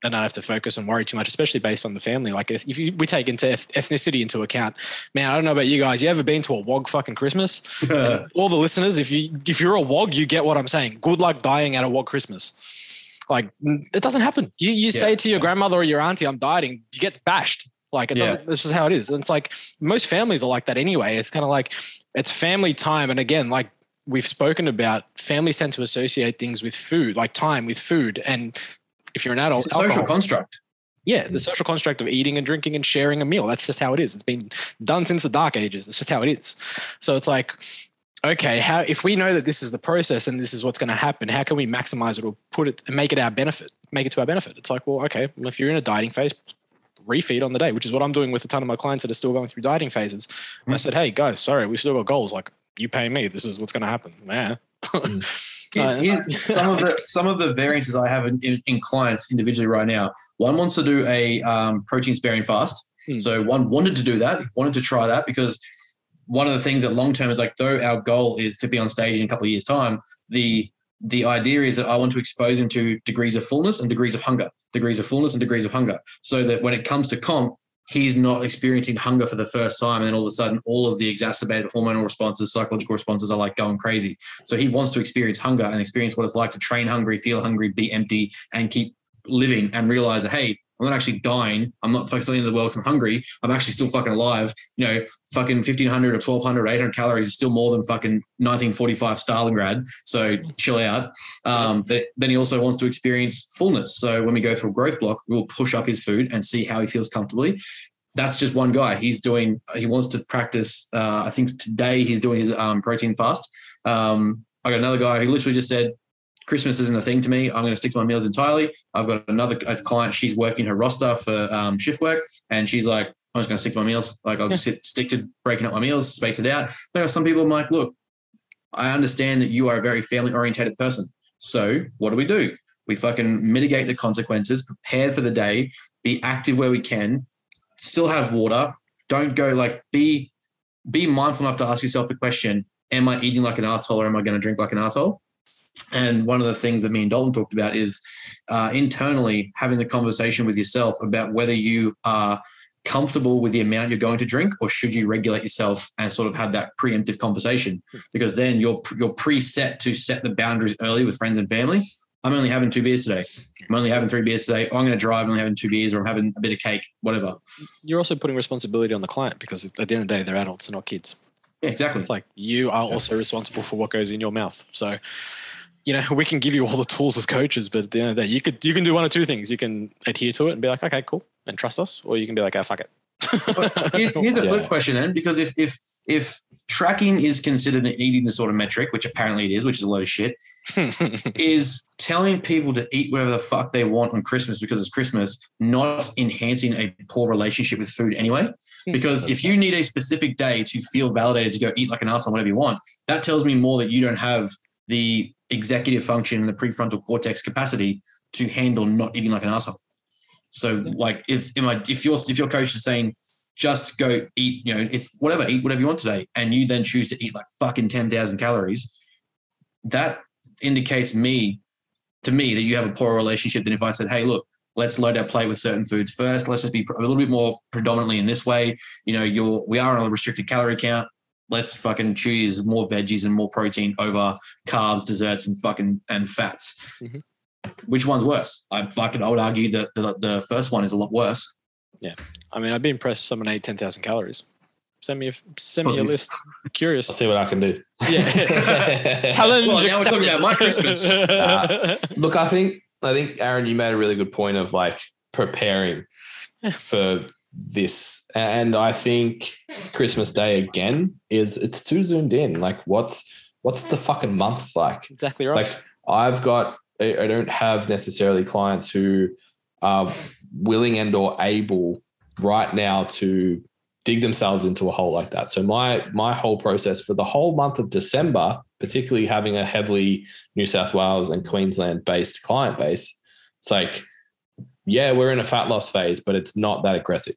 and not have to focus and worry too much, especially based on the family. Like if we take into ethnicity into account, man, I don't know about you guys. You ever been to a WOG fucking Christmas? All the listeners, if you're a WOG, you get what I'm saying. Good luck dying at a WOG Christmas. Like, it doesn't happen. You say to your grandmother or your auntie, I'm dieting, you get bashed. Like, it doesn't, this is how it is. And it's like, most families are like that anyway. It's kind of like, it's family time. And again, like we've spoken about, families tend to associate things with food, like time with food. And if you're an adult, it's a social construct. the social construct of eating and drinking and sharing a meal. That's just how it is. It's been done since the dark ages. It's just how it is. So it's like, okay, if we know that this is the process and this is what's going to happen, how can we maximize it or put it and make it to our benefit? It's like, well, okay, if you're in a dieting phase, refeed on the day, which is what I'm doing with a ton of my clients that are still going through dieting phases. And I said, hey guys, sorry, we've still got goals. Like, you pay me. This is what's going to happen. Man. Some of the variances I have in clients individually right now. One wants to do a protein sparing fast. So one wanted to do that, wanted to try that, because one of the things that long term is like, though our goal is to be on stage in a couple of years' time, the idea is that I want to expose him to degrees of fullness and degrees of hunger, so that when it comes to comp, he's not experiencing hunger for the first time. And then all of a sudden, all of the exacerbated hormonal responses, psychological responses are like going crazy. So he wants to experience hunger and experience what it's like to train hungry, feel hungry, be empty, and keep living, and realize that, hey, I'm not actually dying. I'm not focused on the end of the world because I'm hungry. I'm actually still fucking alive. Fucking 1,500 or 1,200 or 800 calories is still more than fucking 1945 Stalingrad. So chill out. Then he also wants to experience fullness. So when we go through a growth block, we'll push up his food and see how he feels comfortably. That's just one guy. He wants to practice. I think today he's doing his protein fast. I got another guy who literally just said, Christmas isn't a thing to me. I'm going to stick to my meals entirely. I've got a client. She's working her roster for shift work, and she's like, I'm just going to stick to my meals. Like, I'll just stick to breaking up my meals, space it out. There are some people I'm like, look, I understand that you are a very family orientated person. So what do? We fucking mitigate the consequences, prepare for the day, be active where we can, still have water. Don't go like, be mindful enough to ask yourself the question, am I eating like an asshole or am I going to drink like an asshole? And one of the things that me and Dalton talked about is internally having the conversation with yourself about whether you are comfortable with the amount you're going to drink, or should you regulate yourself and sort of have that preemptive conversation, because then you're preset to set the boundaries early with friends and family. I'm only having 2 beers today. I'm only having 3 beers today. I'm going to drive. I'm only having 2 beers, or I'm having a bit of cake, whatever. You're also putting responsibility on the client, because at the end of the day, they're adults, they're not kids. Yeah, exactly. Like, you are also responsible for what goes in your mouth. So, we can give you all the tools as coaches, but at the end of the day, you can do one of two things. You can adhere to it and be like, okay, cool, and trust us, or you can be like, oh, fuck it. Here's a flip question then, because if tracking is considered an eating disorder metric, which apparently it is, which is a load of shit, is telling people to eat whatever the fuck they want on Christmas because it's Christmas not enhancing a poor relationship with food anyway? Because if you need a specific day to feel validated to go eat like an asshole, whatever you want, that tells me more that you don't have the executive function and the prefrontal cortex capacity to handle not eating like an asshole. So like if your coach is saying just go eat, it's whatever, eat whatever you want today, and you then choose to eat like fucking 10,000 calories, that indicates to me that you have a poorer relationship than if I said, hey, look, let's load our plate with certain foods first. Let's just be a little bit more predominantly in this way. We are on a restricted calorie count. Let's fucking choose more veggies and more protein over carbs, desserts, and fats. Mm-hmm. Which one's worse? I would argue that the first one is a lot worse. Yeah. I mean, I'd be impressed if someone ate 10,000 calories. Send me a list. I'm curious. I'll see what I can do. Yeah. Challenge well, now we're talking about my Christmas. Look, I think, Aaron, you made a really good point of like preparing for this. And I think Christmas Day again it's too zoomed in. Like what's the fucking month like? Exactly right. Like I don't have necessarily clients who are willing and or able right now to dig themselves into a hole like that. So my whole process for the whole month of December, particularly having a heavily New South Wales and Queensland based client base, it's like, yeah, we're in a fat loss phase, but it's not that aggressive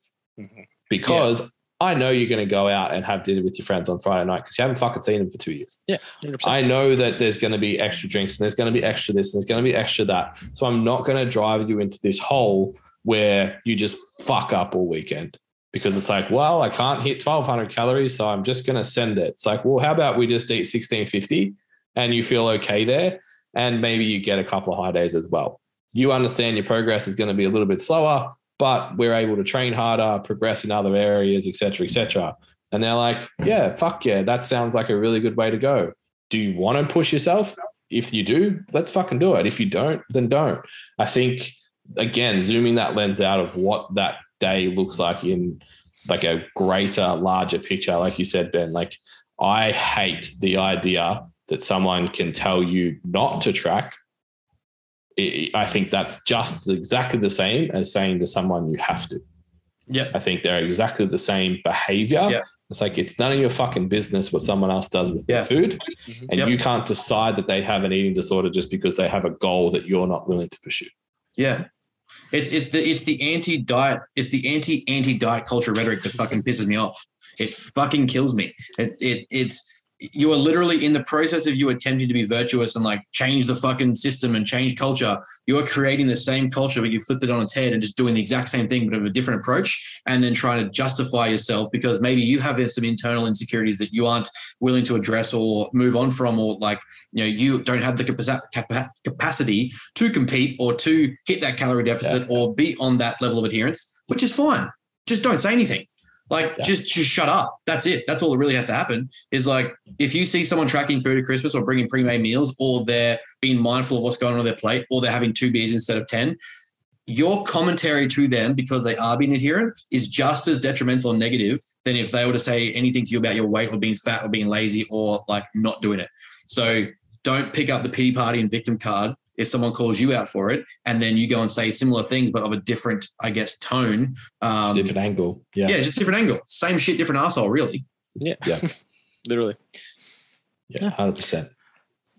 because I know you're going to go out and have dinner with your friends on Friday night because you haven't fucking seen them for 2 years. Yeah, 100%. I know that there's going to be extra drinks and there's going to be extra this and there's going to be extra that. So I'm not going to drive you into this hole where you just fuck up all weekend because it's like, well, I can't hit 1,200 calories, so I'm just going to send it. It's like, well, how about we just eat 1,650 and you feel okay there and maybe you get a couple of high days as well. You understand your progress is going to be a little bit slower, but we're able to train harder, progress in other areas, et cetera, et cetera. And they're like, yeah, fuck yeah, that sounds like a really good way to go. Do you want to push yourself? If you do, let's fucking do it. If you don't, then don't. I think again, zooming that lens out of what that day looks like in like a greater, larger picture, like you said, Ben, like I hate the idea that someone can tell you not to track. I think that's just exactly the same as saying to someone you have to. Yeah. I think they're exactly the same behavior. Yeah. It's like, it's none of your fucking business what someone else does with their food. And you can't decide that they have an eating disorder just because they have a goal that you're not willing to pursue. Yeah. It's the anti-diet culture rhetoric that fucking pisses me off. It fucking kills me. It's you are literally in the process of you attempting to be virtuous and like change the fucking system and change culture. You are creating the same culture, but you flipped it on its head and just doing the exact same thing, but of a different approach, and then trying to justify yourself because maybe you have some internal insecurities that you aren't willing to address or move on from, or like, you know, you don't have the capacity to compete or to hit that calorie deficit or be on that level of adherence, which is fine. Just don't say anything. Like, just shut up. That's it. That's all that really has to happen is like, if you see someone tracking food at Christmas or bringing pre-made meals, or they're being mindful of what's going on their plate, or they're having 2 beers instead of 10, your commentary to them, because they are being adherent, is just as detrimental and negative than if they were to say anything to you about your weight or being fat or being lazy or like not doing it. So don't pick up the pity party and victim card if someone calls you out for it, and then you go and say similar things, but of a different, I guess, tone. Different angle. Yeah, just different angle. Same shit, different arsehole, really. Yeah. Literally. Yeah, 100%.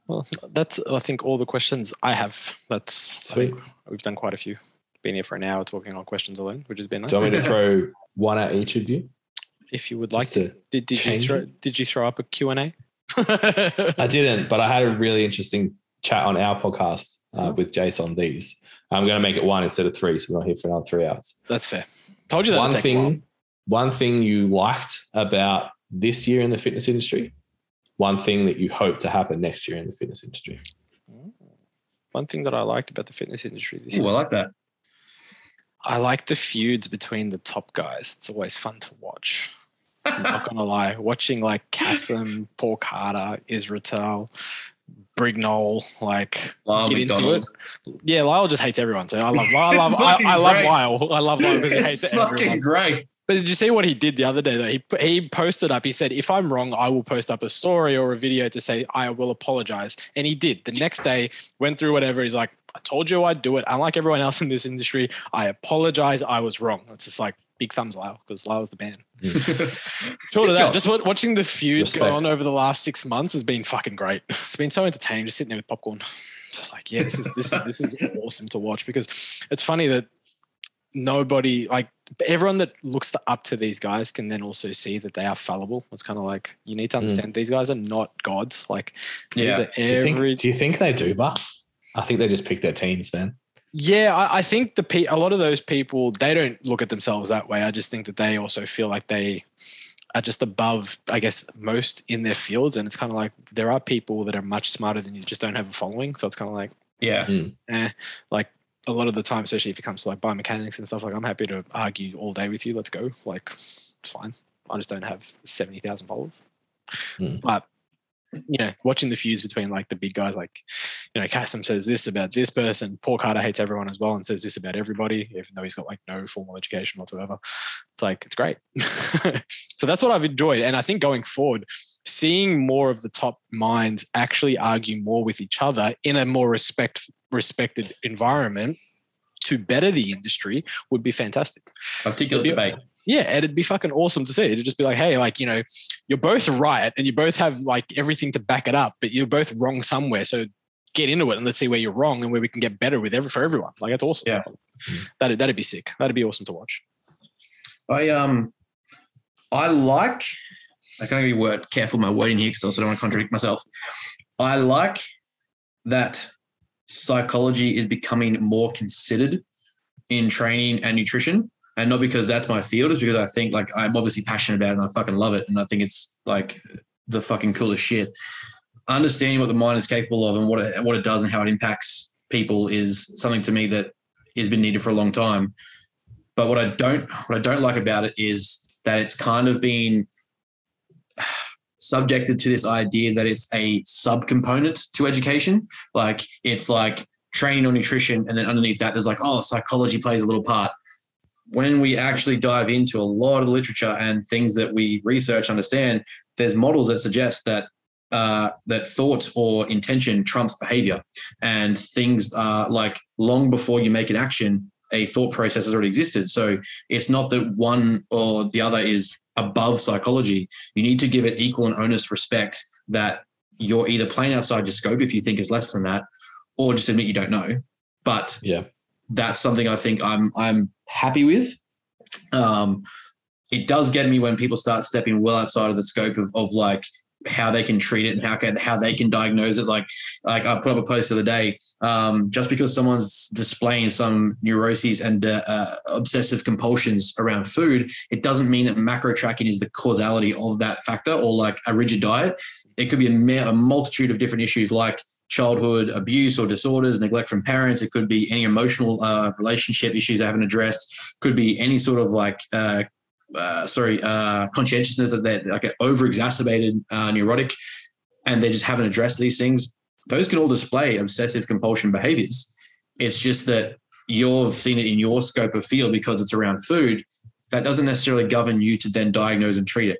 Well, that's, I think, all the questions I have. That's sweet. We've done quite a few. Been here for an hour talking on questions alone, which has been nice. Do you want me to throw one at each of you? If you would like to. Did you throw up a Q&A? I didn't, but I had a really interesting chat on our podcast with Jason on these. I'm going to make it 1 instead of 3, so we're not here for another 3 hours. That's fair. Told you that. One thing you liked about this year in the fitness industry, one thing that you hope to happen next year in the fitness industry. One thing that I liked about the fitness industry this year. I like that. I like the feuds between the top guys. It's always fun to watch. I'm not going to lie. Watching like Kasim, Paul Carter, Israel, Brignol, like Lyle get McDonald. into it. Yeah, Lyle just hates everyone. So I love Lyle. I love Lyle because he hates everyone. It's fucking great. But did you see what he did the other day though? He posted up, he said, if I'm wrong, I will post up a story or a video to say I will apologize. And he did. The next day, went through whatever. He's like, I told you I'd do it. Unlike everyone else in this industry, I apologize. I was wrong. It's just like big thumbs Lyle, because Lyle's the man. Short of that, just watching the feud go on over the last 6 months has been fucking great. It's been so entertaining, just sitting there with popcorn. Just like, yeah, this is awesome to watch, because it's funny that nobody, like everyone that looks up to these guys can then also see that they are fallible. It's kind of like, you need to understand these guys are not gods. Like, do you think they do, but I think they just pick their teams, man. Yeah, I think a lot of those people, they don't look at themselves that way. I just think that they also feel like they are just above, I guess, most in their fields. And it's kind of like, there are people that are much smarter than you, just don't have a following. So it's kind of like, like a lot of the time, especially if it comes to like biomechanics and stuff, like I'm happy to argue all day with you. Let's go. Like, it's fine. I just don't have 70,000 followers. But, you know, watching the feuds between like the big guys, like, you know, Kasim says this about this person, Paul Carter hates everyone as well and says this about everybody, even though he's got like no formal education whatsoever. It's like, it's great. So that's what I've enjoyed. And I think going forward, seeing more of the top minds actually argue more with each other in a more respected environment to better the industry would be fantastic. Articulate debate. Yeah, and it'd be fucking awesome to see. It'd just be like, hey, like, you know, you're both right and you both have like everything to back it up, but you're both wrong somewhere. So get into it and let's see where you're wrong and where we can get better with for everyone. Like, that's awesome. Yeah. That'd be sick. That'd be awesome to watch. I like, I can't be careful with my wording here because I also don't want to contradict myself. I like that psychology is becoming more considered in training and nutrition. And not because that's my field, it's because I think like I'm obviously passionate about it and I fucking love it. And I think it's like the fucking coolest shit. Understanding what the mind is capable of and what it does and how it impacts people is something to me that has been needed for a long time. But what I don't like about it is that it's kind of been subjected to this idea that it's a subcomponent to education. Like, it's like training or nutrition, and then underneath that, there's like, oh, psychology plays a little part. When we actually dive into a lot of the literature and things that we research, understand, there's models that suggest that that thought or intention trumps behavior, and things are like long before you make an action, a thought process has already existed. So it's not that one or the other is above psychology. You need to give it equal and honest respect that you're either playing outside your scope if you think it's less than that, or just admit you don't know. But that's something I think I'm happy with. It does get me when people start stepping well outside of the scope of like how they can treat it and how they can diagnose it. Like I put up a post the other day, just because someone's displaying some neuroses and obsessive compulsions around food, it doesn't mean that macro tracking is the causality of that factor, or like a rigid diet. It could be a multitude of different issues like childhood abuse or disorders, neglect from parents. It could be any emotional relationship issues they haven't addressed. Could be any sort of like conscientiousness that they're like an over-exacerbated neurotic, and they just haven't addressed these things. Those can all display obsessive compulsion behaviors. It's just that you've seen it in your scope of field because it's around food. That doesn't necessarily govern you to then diagnose and treat it.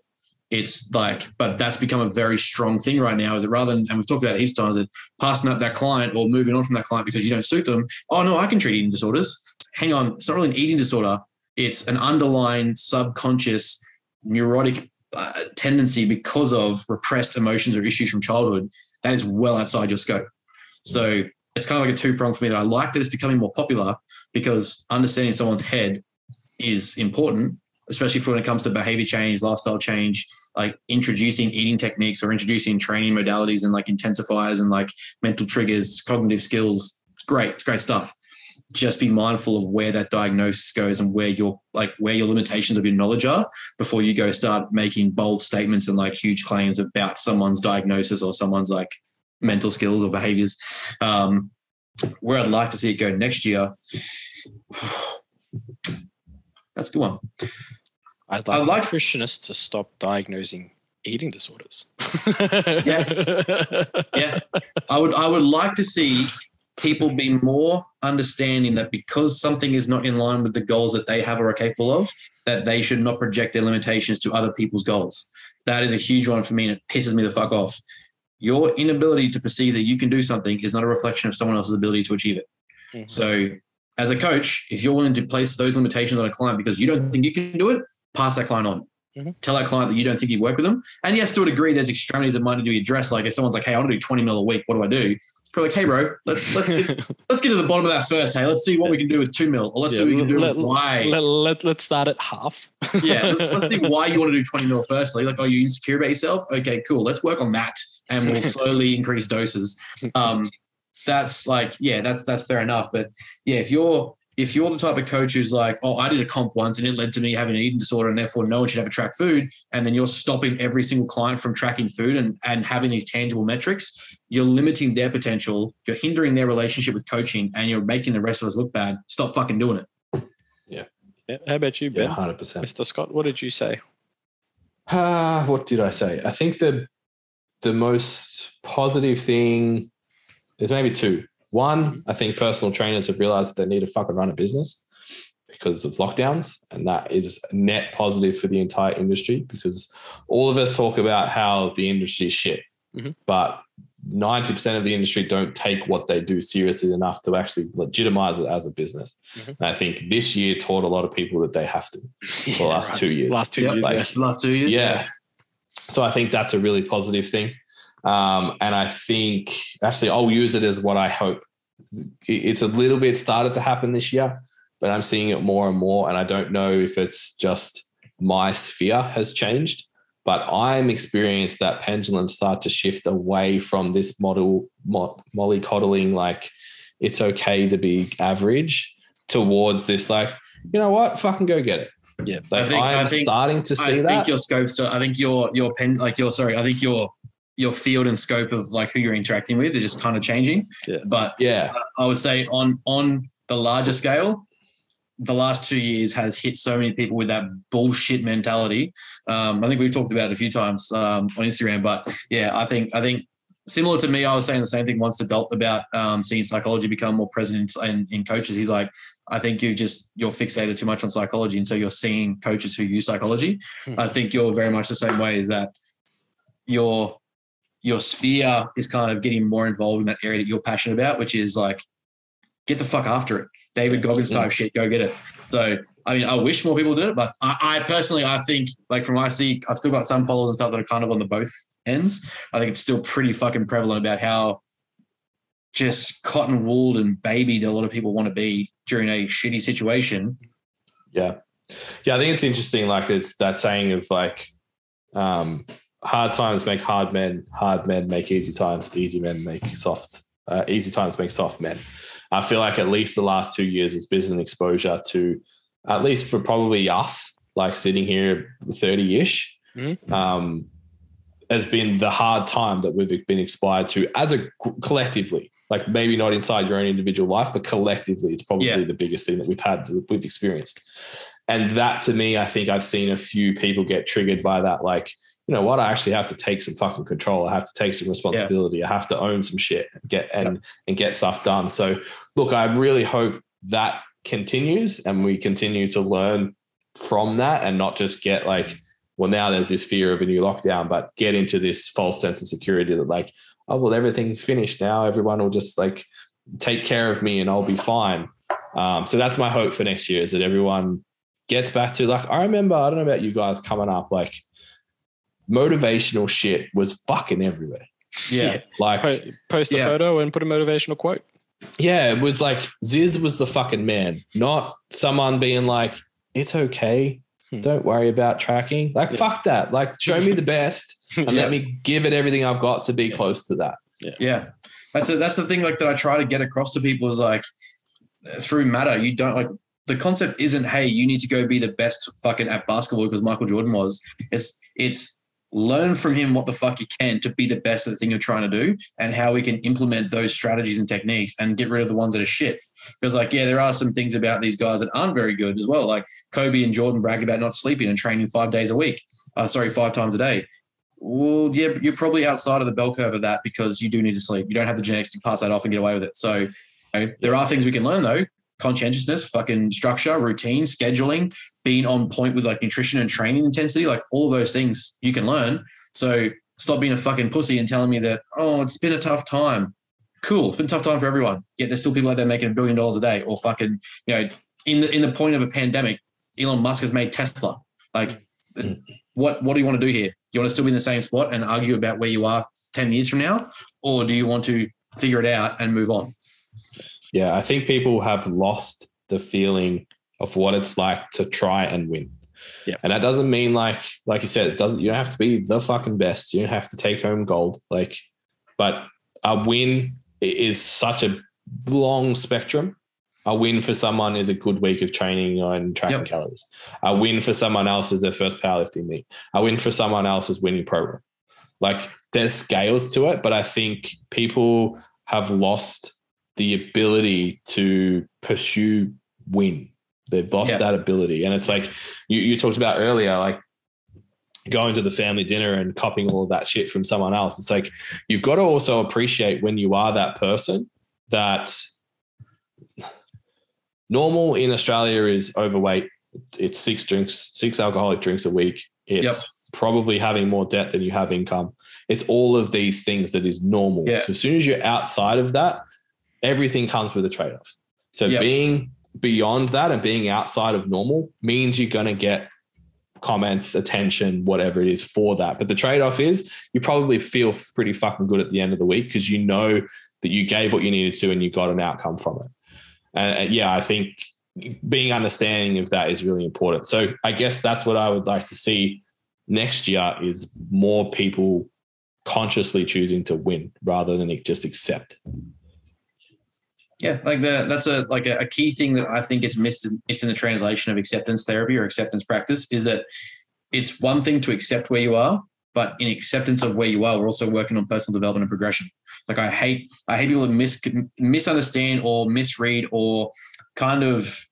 It's like, but that's become a very strong thing right now, is it rather than, and we've talked about it heaps of times, that passing up that client or moving on from that client because you don't suit them. Oh no, I can treat eating disorders. Hang on, it's not really an eating disorder. It's an underlying subconscious neurotic tendency because of repressed emotions or issues from childhood that is well outside your scope. So it's kind of like a two-pronged for me, that I like that it's becoming more popular, because understanding someone's head is important, especially for when it comes to behavior change, lifestyle change, like introducing eating techniques or introducing training modalities and like intensifiers and like mental triggers, cognitive skills. It's great stuff. Just be mindful of where that diagnosis goes and where your limitations of your knowledge are before you go start making bold statements and like huge claims about someone's diagnosis or someone's like mental skills or behaviors. Where I'd like to see it go next year, that's a good one. I'd like nutritionists to stop diagnosing eating disorders. Yeah. I would like to see people be more understanding that because something is not in line with the goals that they have or are capable of, that they should not project their limitations to other people's goals. That is a huge one for me, and it pisses me the fuck off. Your inability to perceive that you can do something is not a reflection of someone else's ability to achieve it. Mm-hmm. So as a coach, if you're willing to place those limitations on a client because you don't think you can do it, pass that client on. Mm-hmm. Tell that client that you don't think you work with them. And yes, to a degree, there's extremities that might need to be addressed. Like if someone's like, hey, I want to do 20 mil a week, what do I do? Probably like, hey, bro, let's get to the bottom of that first. Hey, let's see what we can do with 2 mil, or let's see what we can do with why. Let's start at half. Yeah, let's see why you want to do 20 mil firstly. Like, are you insecure about yourself? Okay, cool. Let's work on that, and we'll slowly increase doses. That's like, yeah, that's fair enough. But yeah, if you're the type of coach who's like, oh, I did a comp once and it led to me having an eating disorder and therefore no one should ever track food, and then you're stopping every single client from tracking food and having these tangible metrics, you're limiting their potential, you're hindering their relationship with coaching, and you're making the rest of us look bad. Stop fucking doing it. Yeah. How about you, Ben? Yeah, 100%. Mr. Scott, what did you say? What did I say? I think the most positive thing, there's maybe two. One, I think personal trainers have realized that they need to fucking run a business because of lockdowns, and that is net positive for the entire industry, because all of us talk about how the industry is shit, but 90% of the industry don't take what they do seriously enough to actually legitimize it as a business. And I think this year taught a lot of people that they have to for the last 2 years. Last 2 years. Last 2 years. Yeah. So I think that's a really positive thing. And I think actually I'll use it as what I hope. It's a little bit started to happen this year, but I'm seeing it more and more. And I don't know if it's just my sphere has changed, but I'm experienced that pendulum start to shift away from this mollycoddling, like it's okay to be average, towards this, like, you know what, fucking go get it. Yeah. Like I'm starting to see that. I think your scope's, I think I think your field and scope of like who you're interacting with is just kind of changing. Yeah. But yeah, I would say on the larger scale, the last 2 years has hit so many people with that bullshit mentality. I think we've talked about it a few times on Instagram, but yeah, I think similar to me, I was saying the same thing once to Dalt about seeing psychology become more present in coaches. He's like, I think you're fixated too much on psychology, and so you're seeing coaches who use psychology. I think you're very much the same way, is that your sphere is kind of getting more involved in that area that you're passionate about, which is like, get the fuck after it. David Goggins type shit, go get it. So, I mean, I wish more people did it, but I personally, I think, like, from what I see, I've still got some followers and stuff that are kind of on the both ends. I think it's still pretty fucking prevalent about how just cotton-wooled and babied a lot of people want to be during a shitty situation. Yeah. Yeah, I think it's interesting, like, it's that saying of, like, hard times make hard men make easy times, easy times make soft men. I feel like at least the last 2 years it's been an exposure to, at least for probably us, like sitting here 30-ish, has been the hard time that we've been inspired to as a collectively, like maybe not inside your own individual life, but collectively, it's probably the biggest thing that we've experienced. And that, to me, I think I've seen a few people get triggered by that. Like, you know what? I actually have to take some fucking control. I have to take some responsibility. Yeah. I have to own some shit and get stuff done. So look, I really hope that continues and we continue to learn from that and not just get like, well, now there's this fear of a new lockdown, but get into this false sense of security that like, oh, well, everything's finished now. Everyone will just like take care of me and I'll be fine. So that's my hope for next year, is that everyone gets back to, like, I remember, I don't know about you guys coming up, like, motivational shit was fucking everywhere. Yeah. Like post a photo and put a motivational quote. Yeah. It was like Ziz was the fucking man, not someone being like, it's okay. Don't worry about tracking. Like, fuck that. Like, show me the best and let me give it everything I've got to be close to that. Yeah. That's the thing, like, that I try to get across to people is like, through matter, you don't, like, the concept isn't, hey, you need to go be the best fucking at basketball because Michael Jordan was. It's learn from him what the fuck you can to be the best at the thing you're trying to do, and how we can implement those strategies and techniques and get rid of the ones that are shit. Because, like, yeah, there are some things about these guys that aren't very good as well. Like Kobe and Jordan brag about not sleeping and training 5 days a week. 5 times a day. Well, yeah, you're probably outside of the bell curve of that because you do need to sleep. You don't have the genetics to pass that off and get away with it. So, you know, there are things we can learn though. Conscientiousness, fucking structure, routine, scheduling, being on point with like nutrition and training intensity, like all those things you can learn. So stop being a fucking pussy and telling me that, oh, it's been a tough time. Cool. It's been a tough time for everyone. Yet there's still people out there making $1 billion a day, or fucking, you know, in the point of a pandemic, Elon Musk has made Tesla. Like, what do you want to do here? Do you want to still be in the same spot and argue about where you are 10 years from now? Or do you want to figure it out and move on? Yeah, I think people have lost the feeling of what it's like to try and win. Yeah. And that doesn't mean like you said, you don't have to be the fucking best. You don't have to take home gold. Like, but a win is such a long spectrum. A win for someone is a good week of training and tracking calories. A win for someone else is their first powerlifting meet. A win for someone else is winning program. Like, there's scales to it, but I think people have lost the ability to pursue win. They've lost that ability. And it's like you talked about earlier, like going to the family dinner and copying all of that shit from someone else. It's like, you've got to also appreciate when you are that person that normal in Australia is overweight. It's 6 alcoholic drinks a week. It's probably having more debt than you have income. It's all of these things that is normal. So as soon as you're outside of that, everything comes with a trade-off. So being beyond that and being outside of normal means you're going to get comments, attention, whatever it is for that. But the trade-off is you probably feel pretty fucking good at the end of the week because you know that you gave what you needed to and you got an outcome from it. And I think being understanding of that is really important. So I guess that's what I would like to see next year, is more people consciously choosing to win rather than just accept. Yeah, like that's a key thing that I think is missed in the translation of acceptance therapy or acceptance practice, is that it's one thing to accept where you are, but in acceptance of where you are, we're also working on personal development and progression. Like, I hate people that misunderstand or misread or kind of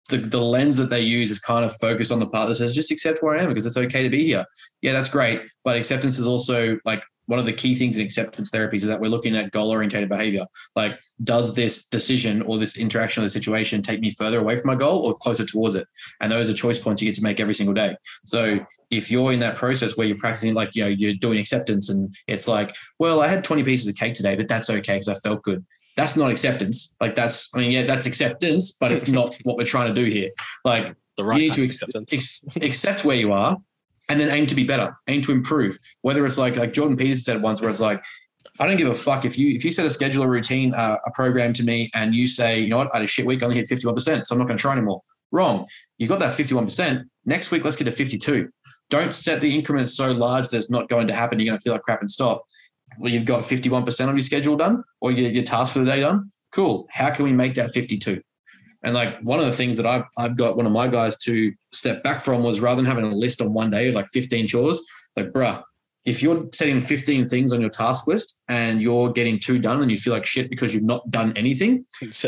the lens that they use is kind of focused on the part that says, just accept where I am because it's okay to be here. Yeah, that's great. But acceptance is also like one of the key things in acceptance therapies is that we're looking at goal-oriented behavior. Like, does this decision or this interaction or the situation take me further away from my goal or closer towards it? And those are choice points you get to make every single day. So if you're in that process where you're practicing, like, you know, you're doing acceptance and it's like, well, I had 20 pieces of cake today, but that's okay because I felt good. That's not acceptance. Like that's acceptance, but it's not what we're trying to do here. Like, The right you need to accept where you are and then aim to be better, aim to improve. Whether it's like Jordan Peterson said once, where it's like, I don't give a fuck if you set a schedule, a routine, a program to me and you say, you know what, I had a shit week, I only hit 51%, so I'm not going to try anymore. Wrong. You got that 51%. Next week, let's get to 52. Don't set the increments so large that it's not going to happen. You're going to feel like crap and stop. Well, you've got 51% of your schedule done or your task for the day done. Cool. How can we make that 52? And like one of the things that I've got one of my guys to step back from was, rather than having a list on one day of like 15 chores, like, bruh, if you're setting 15 things on your task list and you're getting 2 done and you feel like shit because you've not done anything,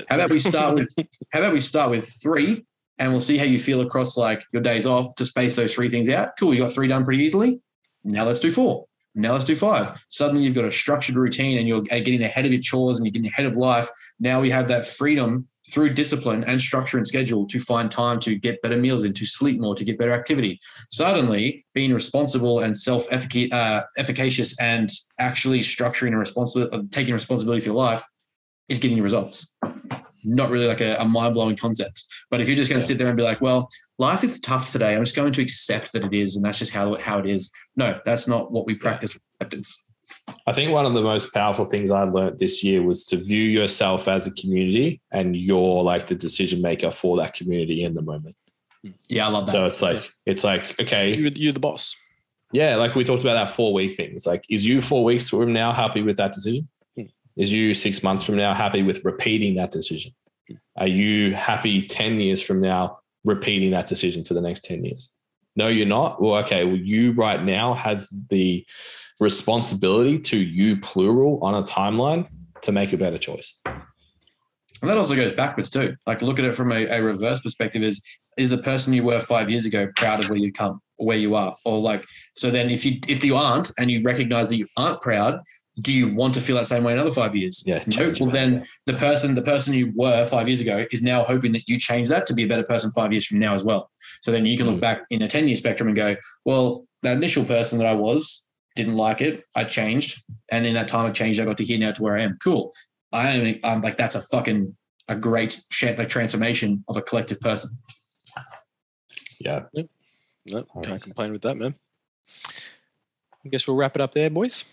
how about we start with 3 and we'll see how you feel across like your days off to space those 3 things out. Cool. You got 3 done pretty easily. Now let's do 4. Now let's do 5. Suddenly you've got a structured routine and you're getting ahead of your chores and you're getting ahead of life. Now we have that freedom through discipline and structure and schedule to find time to get better meals in, to sleep more, to get better activity. Suddenly being responsible and efficacious and actually structuring and taking responsibility for your life is getting you results. Not really like a mind-blowing concept. But if you're just going to sit there and be like, well, life is tough today, I'm just going to accept that it is, and that's just how it is. No, that's not what we practice with acceptance. I think one of the most powerful things I learned this year was to view yourself as a community and you're like the decision maker for that community in the moment. Yeah, I love that. So it's like, okay. You're the boss. Yeah, like we talked about that 4-week thing. It's like, is you 4 weeks from now happy with that decision? Is you 6 months from now happy with repeating that decision? Are you happy 10 years from now repeating that decision for the next 10 years? No, you're not. Well, okay. Well, you right now has the responsibility to you plural on a timeline to make a better choice. And that also goes backwards too. Like, look at it from a reverse perspective is the person you were 5 years ago proud of where you come, where you are? Or like, so then if you aren't and you recognize that you aren't proud, do you want to feel that same way in another 5 years? Yeah. No. Well, then the person you were 5 years ago is now hoping that you change that to be a better person 5 years from now as well. So then you can look back in a 10-year spectrum and go, well, that initial person that I was didn't like it. I changed. And in that time of change, I got to here now to where I am. Cool. I'm like, that's a great transformation of a collective person. Yeah. No, can't complain with that, man. I guess we'll wrap it up there, boys.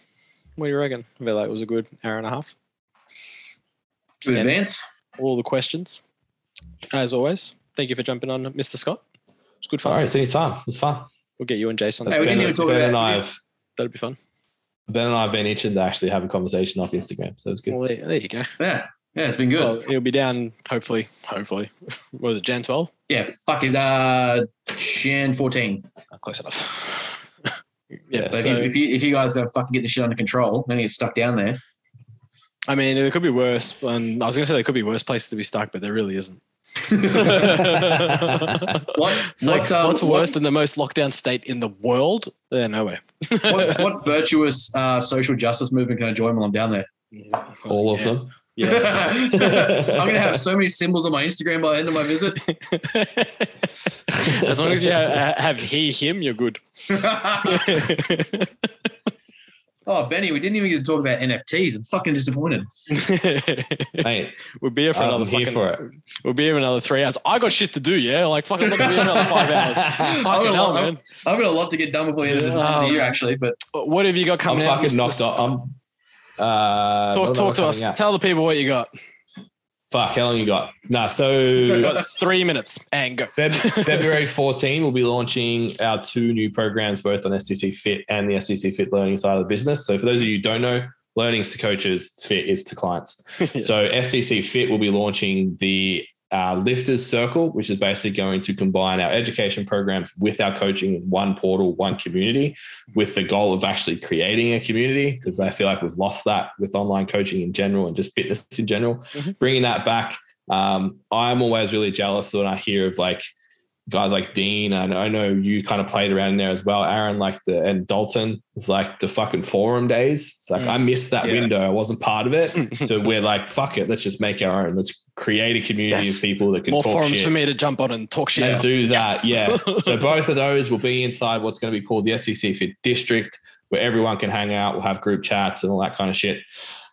What do you reckon? I feel like it was a good hour and a half. Good advance. All the questions. As always, thank you for jumping on, Mr. Scott. It's good fun. All right, anytime. It's fun. We'll get you and Jason. Hey, we didn't even talk about that'll be fun. Ben and I have been itching to actually have a conversation off Instagram, so it's good. Well, there you go. Yeah, it's been good. Well, it'll be down, hopefully. What was it, Jan 12? Yeah, fuck it. Jan 14. Close enough. Yeah, so if you guys fucking get the shit under control, then you get stuck down there. I mean, it could be worse. And I was going to say there could be worse places to be stuck, but there really isn't. What's worse than the most lockdown state in the world? Nowhere. what virtuous social justice movement can I join while I'm down there? All of them. Yeah. I'm going to have so many symbols on my Instagram by the end of my visit. As long as you have he, him, you're good. Oh, Benny, we didn't even get to talk about NFTs. I'm fucking disappointed. Mate, we'll be here for another We'll be here another 3 hours. I got shit to do, yeah? Like, fucking, I'm not going to be here another 5 hours. I've got a lot to get done before the end of the year, actually. But what have you got coming out? I'm fucking knocked off. Talk to us. Tell the people what you got. Fuck, how long you got? So you got 3 minutes and go. February 14, we'll be launching our 2 new programs, both on STC Fit and the STC Fit learning side of the business. So for those of you who don't know, learning is to coaches, fit is to clients. Yes. So STC Fit will be launching the Lifters Circle, which is basically going to combine our education programs with our coaching in one portal, one community, with the goal of actually creating a community, because I feel like we've lost that with online coaching in general and just fitness in general. Mm-hmm. Bringing that back, I'm always really jealous when I hear of like guys like Dean, and I know you kind of played around in there as well, Aaron, and Dalton. It's like the fucking forum days. It's like I missed that window. I wasn't part of it. So we're like, fuck it, let's just make our own. Let's create a community of people that can more talk forums shit for me to jump on and talk shit and do that. Yeah. So both of those will be inside what's going to be called the STC Fit District, where everyone can hang out. We'll have group chats and all that kind of shit.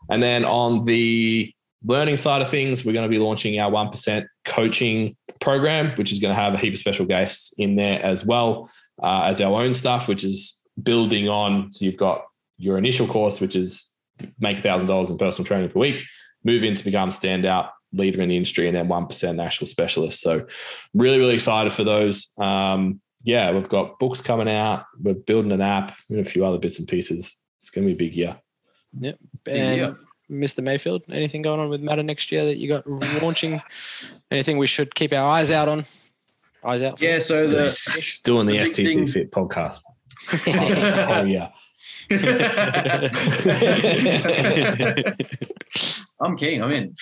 And then on the learning side of things, we're going to be launching our 1% coaching program, which is going to have a heap of special guests in there as well as our own stuff, which is building on. So you've got your initial course, which is make $1,000 in personal training per week, move in to become standout leader in the industry, and then 1% national specialist. So really, really excited for those. We've got books coming out. We're building an app and a few other bits and pieces. It's going to be a big year. Yep. And Mr. Mayfield, anything going on with Matter next year that you got launching? Anything we should keep our eyes out on? Eyes out for? Yeah, so he's doing the STC Fit podcast. Oh yeah. I'm keen. I'm in.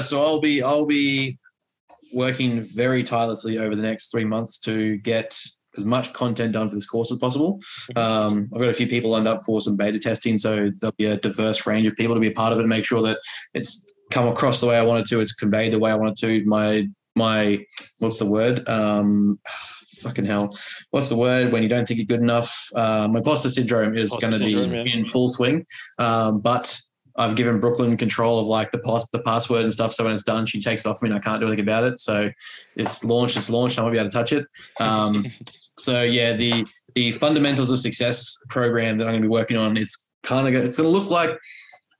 So I'll be working very tirelessly over the next 3 months to get as much content done for this course as possible. I've got a few people lined up for some beta testing, so there'll be a diverse range of people to be a part of it and make sure that it's come across the way I want it to, it's conveyed the way I want it to. My what's the word? Fucking hell. What's the word when you don't think you're good enough? My imposter syndrome is going to be in full swing. But I've given Brooklyn control of like the password and stuff. So when it's done, she takes it off me and I can't do anything about it. So it's launched. I won't be able to touch it. So yeah, the fundamentals of success program that I'm going to be working on, it's going to look like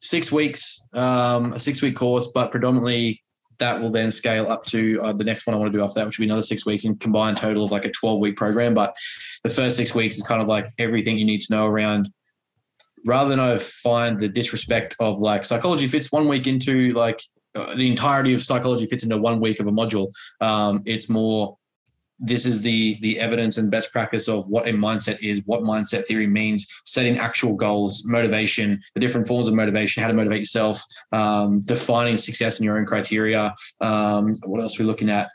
6 weeks, a 6-week course, but predominantly that will then scale up to the next one I want to do after that, which will be another 6 weeks in combined total of like a 12-week program. But the first 6 weeks is kind of like everything you need to know around, rather than I find the disrespect of like psychology fits 1 week into like the entirety of psychology fits into 1 week of a module. It's more, this is the evidence and best practice of what a mindset is, what mindset theory means, setting actual goals, motivation, the different forms of motivation, how to motivate yourself, defining success in your own criteria. What else are we looking at?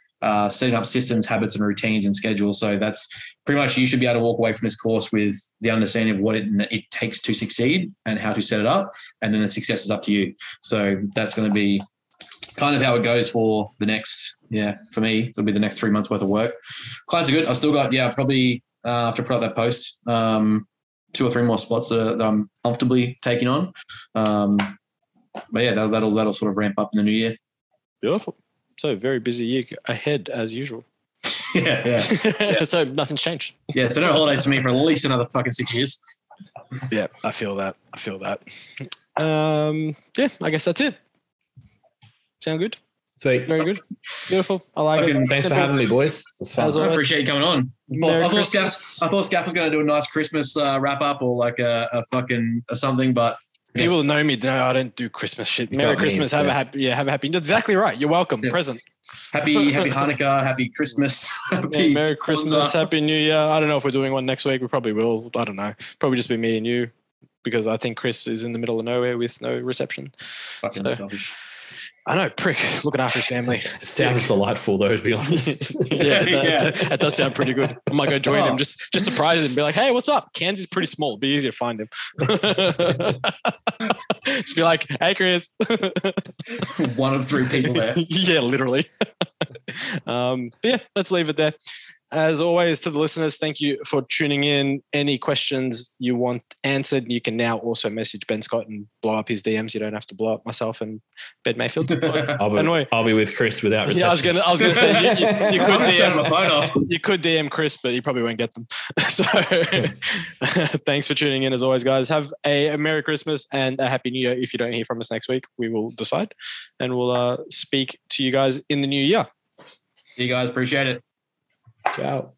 Setting up systems, habits, and routines and schedules. So that's pretty much, you should be able to walk away from this course with the understanding of what it takes to succeed and how to set it up. And then the success is up to you. So that's going to be kind of how it goes for the next, for me, it'll be the next 3 months worth of work. Clients are good. I've still got, probably after I put out that post, 2 or 3 more spots that I'm comfortably taking on. But yeah, that'll sort of ramp up in the new year. Beautiful. So very busy year ahead as usual. Yeah. So nothing's changed. Yeah. So no holidays for me for at least another fucking 6 years. Yeah, I feel that. I guess that's it. Sound good? Sweet. Very good. Beautiful. I like it. Thanks for having me, boys. It was fun. I appreciate you coming on. I thought Scaff was going to do a nice Christmas wrap up or like a fucking something, but people know me. No, I don't do Christmas shit. Merry Christmas. Have a happy. You're exactly right. You're welcome. Yeah. Present. Happy Hanukkah. Happy Christmas. Merry Christmas. Happy New Year. I don't know if we're doing one next week. We probably will. I don't know. Probably just be me and you, because I think Chris is in the middle of nowhere with no reception. Fucking selfish. I know, prick, looking after his family. Sounds delightful, though, to be honest. That does sound pretty good. I might go join him, just surprise him and be like, hey, what's up? Cairns is pretty small. It'd be easier to find him. Just be like, hey, Chris. 1 of 3 people there. Yeah, literally. But let's leave it there. As always, to the listeners, thank you for tuning in. Any questions you want answered, you can now also message Ben Scott and blow up his DMs. You don't have to blow up myself and Ben Mayfield. I'll be with Chris without reception. I was going to say you could DM Chris, but you probably won't get them. So thanks for tuning in as always, guys. Have a Merry Christmas and a Happy New Year. If you don't hear from us next week, we will decide and we'll speak to you guys in the new year. See you guys. Appreciate it. Ciao.